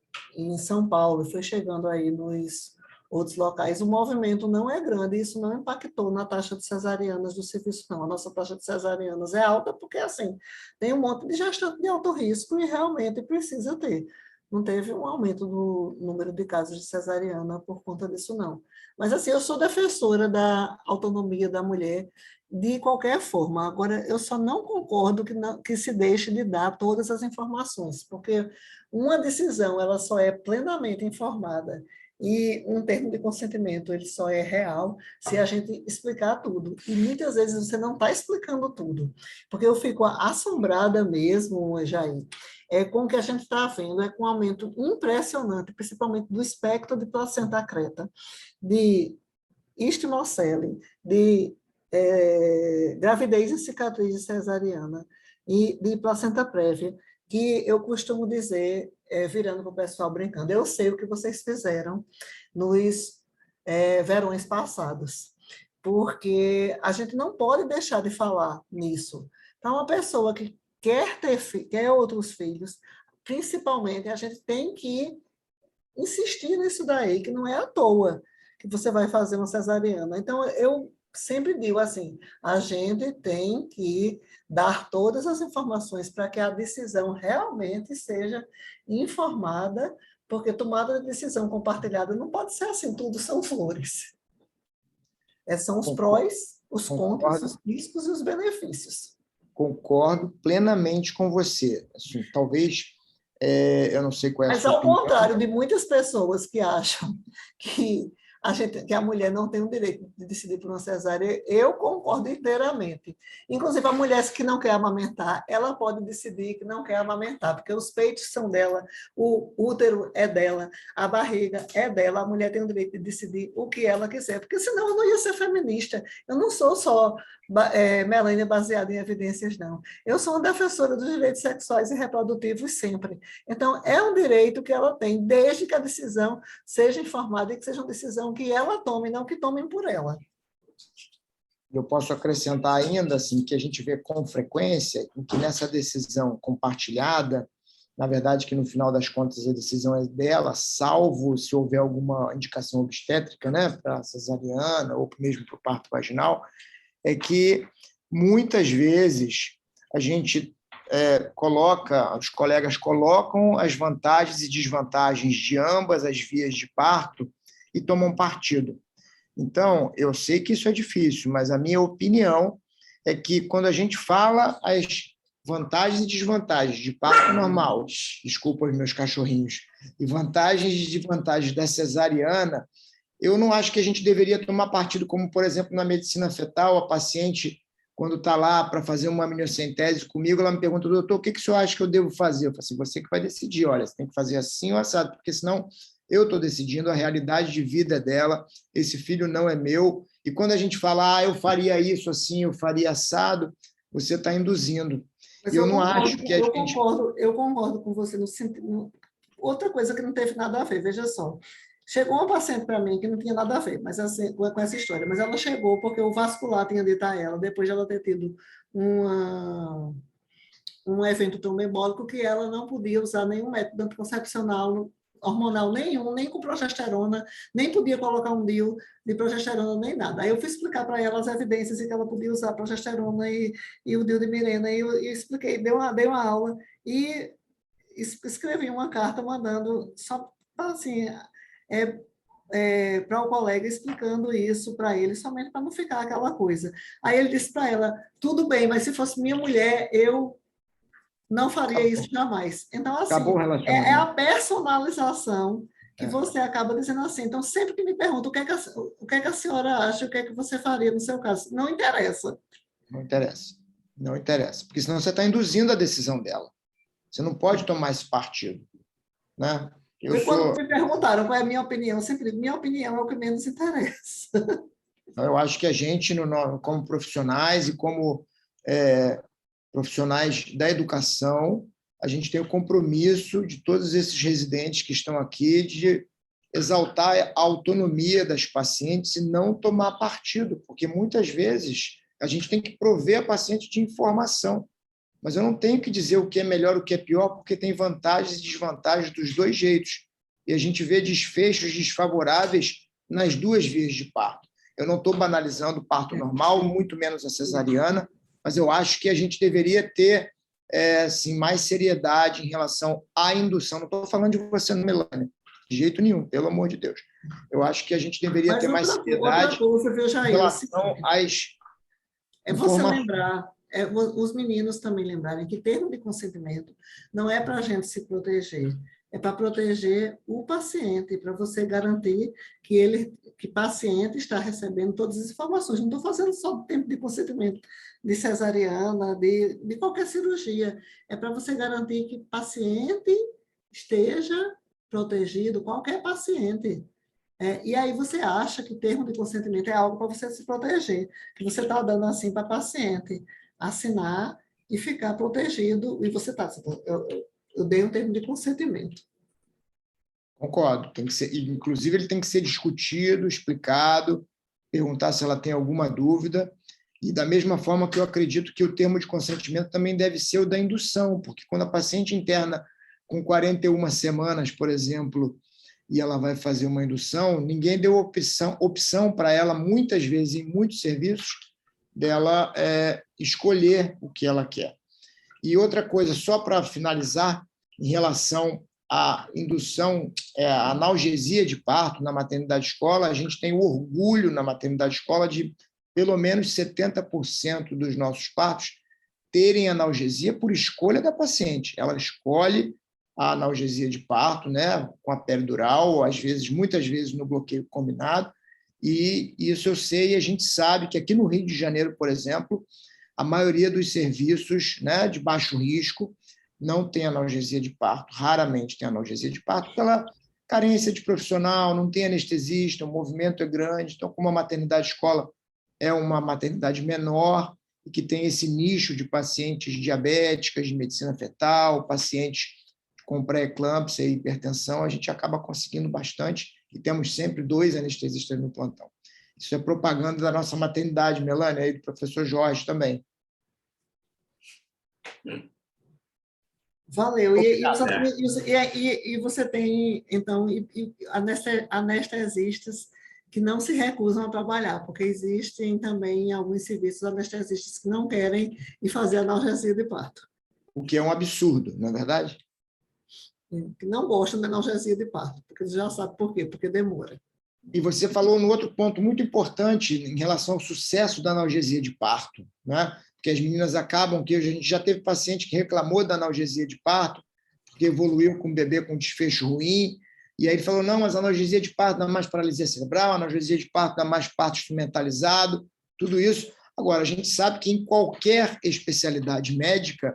São Paulo, foi chegando aí nos outros locais, o movimento não é grande, e isso não impactou na taxa de cesarianas do serviço, não. A nossa taxa de cesarianas é alta porque, assim, tem um monte de gestante de alto risco e realmente precisa ter. Não teve um aumento do número de casos de cesariana por conta disso, não. Mas, assim, eu sou defensora da autonomia da mulher de qualquer forma. Agora, eu só não concordo que se deixe de dar todas as informações, porque uma decisão ela só é plenamente informada e um termo de consentimento ele só é real se a gente explicar tudo. E muitas vezes você não está explicando tudo, porque eu fico assombrada mesmo, Jair, com o que a gente está vendo, com um aumento impressionante, principalmente do espectro de placenta creta, de istimocele, de gravidez e cicatriz cesariana e de placenta prévia, que eu costumo dizer, virando para o pessoal brincando, eu sei o que vocês fizeram nos verões passados, porque a gente não pode deixar de falar nisso. Então, uma pessoa que quer outros filhos, principalmente, a gente tem que insistir nisso daí, que não é à toa que você vai fazer uma cesariana. Então, eu sempre digo assim, a gente tem que dar todas as informações para que a decisão realmente seja informada, porque tomada de decisão compartilhada não pode ser assim, tudo são flores. São os prós, os contras, os riscos e os benefícios. Concordo plenamente com você. Assim, talvez, eu não sei qual é a Mas sua ao opinião. contrário de muitas pessoas que acham que a mulher não tem o direito de decidir por uma cesárea, eu concordo inteiramente. Inclusive, a mulher que não quer amamentar, ela pode decidir que não quer amamentar, porque os peitos são dela, o útero é dela, a barriga é dela, a mulher tem o direito de decidir o que ela quiser, porque senão eu não ia ser feminista. Eu não sou só Melânia baseada em evidências, não. Eu sou uma defensora dos direitos sexuais e reprodutivos sempre. Então, é um direito que ela tem, desde que a decisão seja informada e que seja uma decisão que ela tome, não que tomem por ela. Eu posso acrescentar ainda assim, que a gente vê com frequência que nessa decisão compartilhada, na verdade, que no final das contas a decisão é dela, salvo se houver alguma indicação obstétrica, né, para cesariana ou mesmo para o parto vaginal, é que muitas vezes a gente os colegas colocam as vantagens e desvantagens de ambas as vias de parto e tomam partido. Então, eu sei que isso é difícil, mas a minha opinião é que quando a gente fala as vantagens e desvantagens de parto normal, desculpa os meus cachorrinhos, e vantagens e desvantagens da cesariana, eu não acho que a gente deveria tomar partido, como, por exemplo, na medicina fetal, a paciente, quando está lá para fazer uma amniocentese comigo, ela me pergunta, doutor, o que o senhor acha que eu devo fazer? Eu falo assim, você que vai decidir, olha, você tem que fazer assim ou assado, porque senão eu estou decidindo, a realidade de vida dela, esse filho não é meu, e quando a gente fala, eu faria isso assim, eu faria assado, você está induzindo. Mas eu não acho que eu concordo com você no sentido. Outra coisa que não teve nada a ver, veja só. Chegou uma paciente para mim que não tinha nada a ver, mas assim, com essa história, mas ela chegou porque o vascular tinha dito a ela, depois de ela ter tido um evento trombembólico, que ela não podia usar nenhum método anticoncepcional hormonal nenhum, nem com progesterona, nem podia colocar um DIU de progesterona, nem nada. Aí eu fui explicar para ela as evidências de que ela podia usar progesterona e o DIU de Mirena, e eu expliquei, dei uma aula e escrevi uma carta mandando, só assim, para o colega explicando isso para ele, somente para não ficar aquela coisa. Aí ele disse para ela, tudo bem, mas se fosse minha mulher, eu não faria isso jamais. Então, assim, é a personalização que você acaba dizendo assim. Então, sempre que me perguntam o que é que a senhora acha, o que é que você faria no seu caso, não interessa. Não interessa. Não interessa. Porque senão você está induzindo a decisão dela. Você não pode tomar esse partido. Né? Quando me perguntaram qual é a minha opinião, eu sempre digo, minha opinião é o que menos interessa. Eu acho que a gente, como profissionais e como profissionais da educação, a gente tem o compromisso de todos esses residentes que estão aqui de exaltar a autonomia das pacientes e não tomar partido, porque muitas vezes a gente tem que prover a paciente de informação, mas eu não tenho que dizer o que é melhor, o que é pior, porque tem vantagens e desvantagens dos dois jeitos. E a gente vê desfechos desfavoráveis nas duas vias de parto. Eu não estou banalizando o parto normal, muito menos a cesariana, mas eu acho que a gente deveria ter assim, mais seriedade em relação à indução. Não estou falando de você, Melânia, de jeito nenhum, pelo amor de Deus. Eu acho que a gente deveria ter mais seriedade em relação às você lembrar, os meninos também lembrarem que termo de consentimento não é para a gente se proteger, é para proteger o paciente, para você garantir que o paciente está recebendo todas as informações. Não estou fazendo só tempo de consentimento de cesariana, de qualquer cirurgia. É para você garantir que o paciente esteja protegido, qualquer paciente. E aí você acha que termo de consentimento é algo para você se proteger, que você está dando assim para paciente assinar e ficar protegido, e você está, eu dei um termo de consentimento. Concordo, tem que ser, inclusive ele tem que ser discutido, explicado, perguntar se ela tem alguma dúvida, e da mesma forma que eu acredito que o termo de consentimento também deve ser o da indução, porque quando a paciente interna com 41 semanas, por exemplo, e ela vai fazer uma indução, ninguém deu opção para ela, muitas vezes, em muitos serviços, dela escolher o que ela quer. E outra coisa, só para finalizar, em relação à indução, à analgesia de parto na maternidade escola, a gente tem o orgulho na maternidade escola de pelo menos 70% dos nossos partos terem analgesia por escolha da paciente. Ela escolhe a analgesia de parto, né, com a peridural, às vezes, muitas vezes no bloqueio combinado, e isso eu sei, e a gente sabe que aqui no Rio de Janeiro, por exemplo, a maioria dos serviços, né, de baixo risco não tem analgesia de parto, raramente tem analgesia de parto, pela carência de profissional, não tem anestesista, o movimento é grande, então como a maternidade escola é uma maternidade menor, e que tem esse nicho de pacientes diabéticas, de medicina fetal, pacientes com pré-eclâmpsia e hipertensão, a gente acaba conseguindo bastante, e temos sempre 2 anestesistas no plantão. Isso é propaganda da nossa maternidade, Melânia, e do professor Jorge também. Valeu. E você tem, então, anestesistas que não se recusam a trabalhar, porque existem também alguns serviços anestesistas que não querem ir fazer analgesia de parto. O que é um absurdo, não é verdade? Que não gostam da analgesia de parto, porque você já sabe por quê, porque demora. E você falou num outro ponto muito importante em relação ao sucesso da analgesia de parto, né? Porque as meninas acabam que a gente já teve paciente que reclamou da analgesia de parto, porque evoluiu com o bebê com desfecho ruim, e aí ele falou, não, mas a analgesia de parto dá mais paralisia cerebral, a analgesia de parto dá mais parto instrumentalizado, tudo isso. Agora, a gente sabe que em qualquer especialidade médica,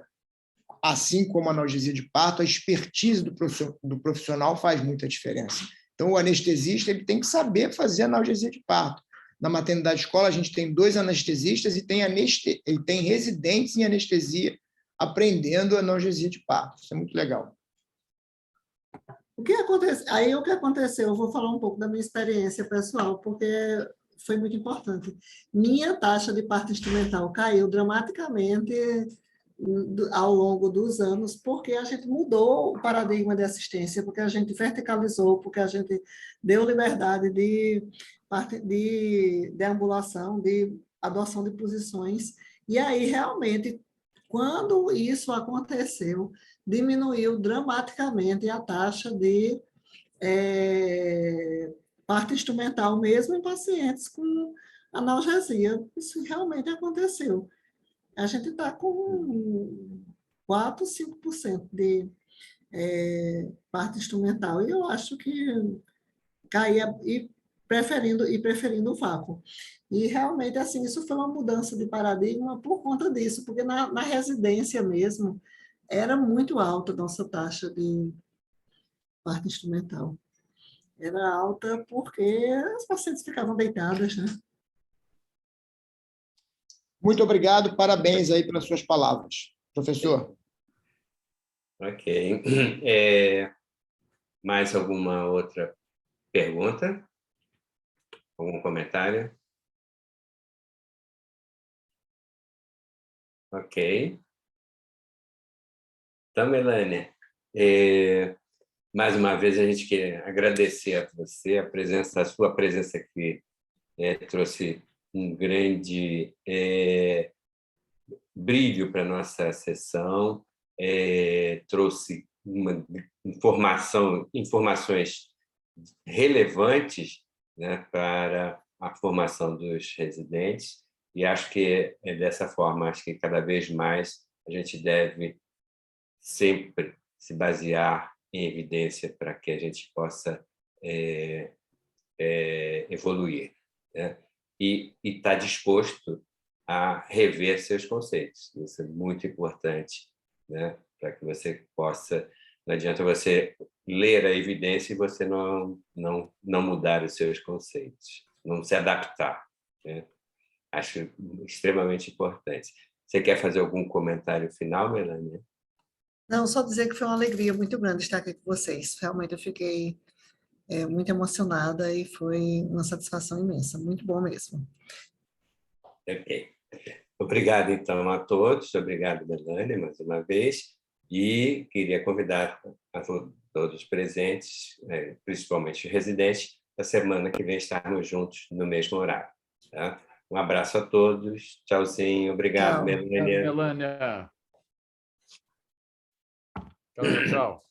assim como a analgesia de parto, a expertise do profissional faz muita diferença. Então, o anestesista ele tem que saber fazer analgesia de parto. Na maternidade escola, a gente tem 2 anestesistas e tem residentes em anestesia aprendendo analgesia de parto. Isso é muito legal. O que aconteceu? Eu vou falar um pouco da minha experiência pessoal, porque foi muito importante. Minha taxa de parto instrumental caiu dramaticamente ao longo dos anos, porque a gente mudou o paradigma de assistência, porque a gente verticalizou, porque a gente deu liberdade de ambulação, de adoção de posições, e aí, realmente, quando isso aconteceu, diminuiu dramaticamente a taxa de parto instrumental, mesmo em pacientes com analgesia. Isso realmente aconteceu. A gente está com 4, 5% de parto instrumental, e eu acho que caía preferindo o vácuo. E realmente, assim, isso foi uma mudança de paradigma por conta disso, porque na residência mesmo era muito alta a nossa taxa de parto instrumental. Era alta porque as pacientes ficavam deitadas, né? Muito obrigado, parabéns aí pelas suas palavras. Professor. Ok. Mais alguma outra pergunta? Algum comentário? Ok. Então, Melânia, mais uma vez, a gente quer agradecer a você, a sua presença aqui trouxe um grande brilho para a nossa sessão, trouxe informações relevantes, né, para a formação dos residentes, e acho que dessa forma, acho que cada vez mais a gente deve sempre se basear em evidência para que a gente possa evoluir, né? E estar disposto a rever seus conceitos. Isso é muito importante, né? Para que você possa... Não adianta você ler a evidência e você não mudar os seus conceitos, não se adaptar, né? Acho extremamente importante. Você quer fazer algum comentário final, Melânia? Não, só dizer que foi uma alegria muito grande estar aqui com vocês. Realmente eu fiquei muito emocionada e foi uma satisfação imensa. Muito bom mesmo. Ok. Obrigado, então, a todos. Obrigado, Melânia, mais uma vez. E queria convidar a todos os presentes, principalmente os residentes, na semana que vem estarmos juntos no mesmo horário. Tá? Um abraço a todos. Tchauzinho. Obrigado, Tchau. Melânia. Melânia. Tchau, tchau.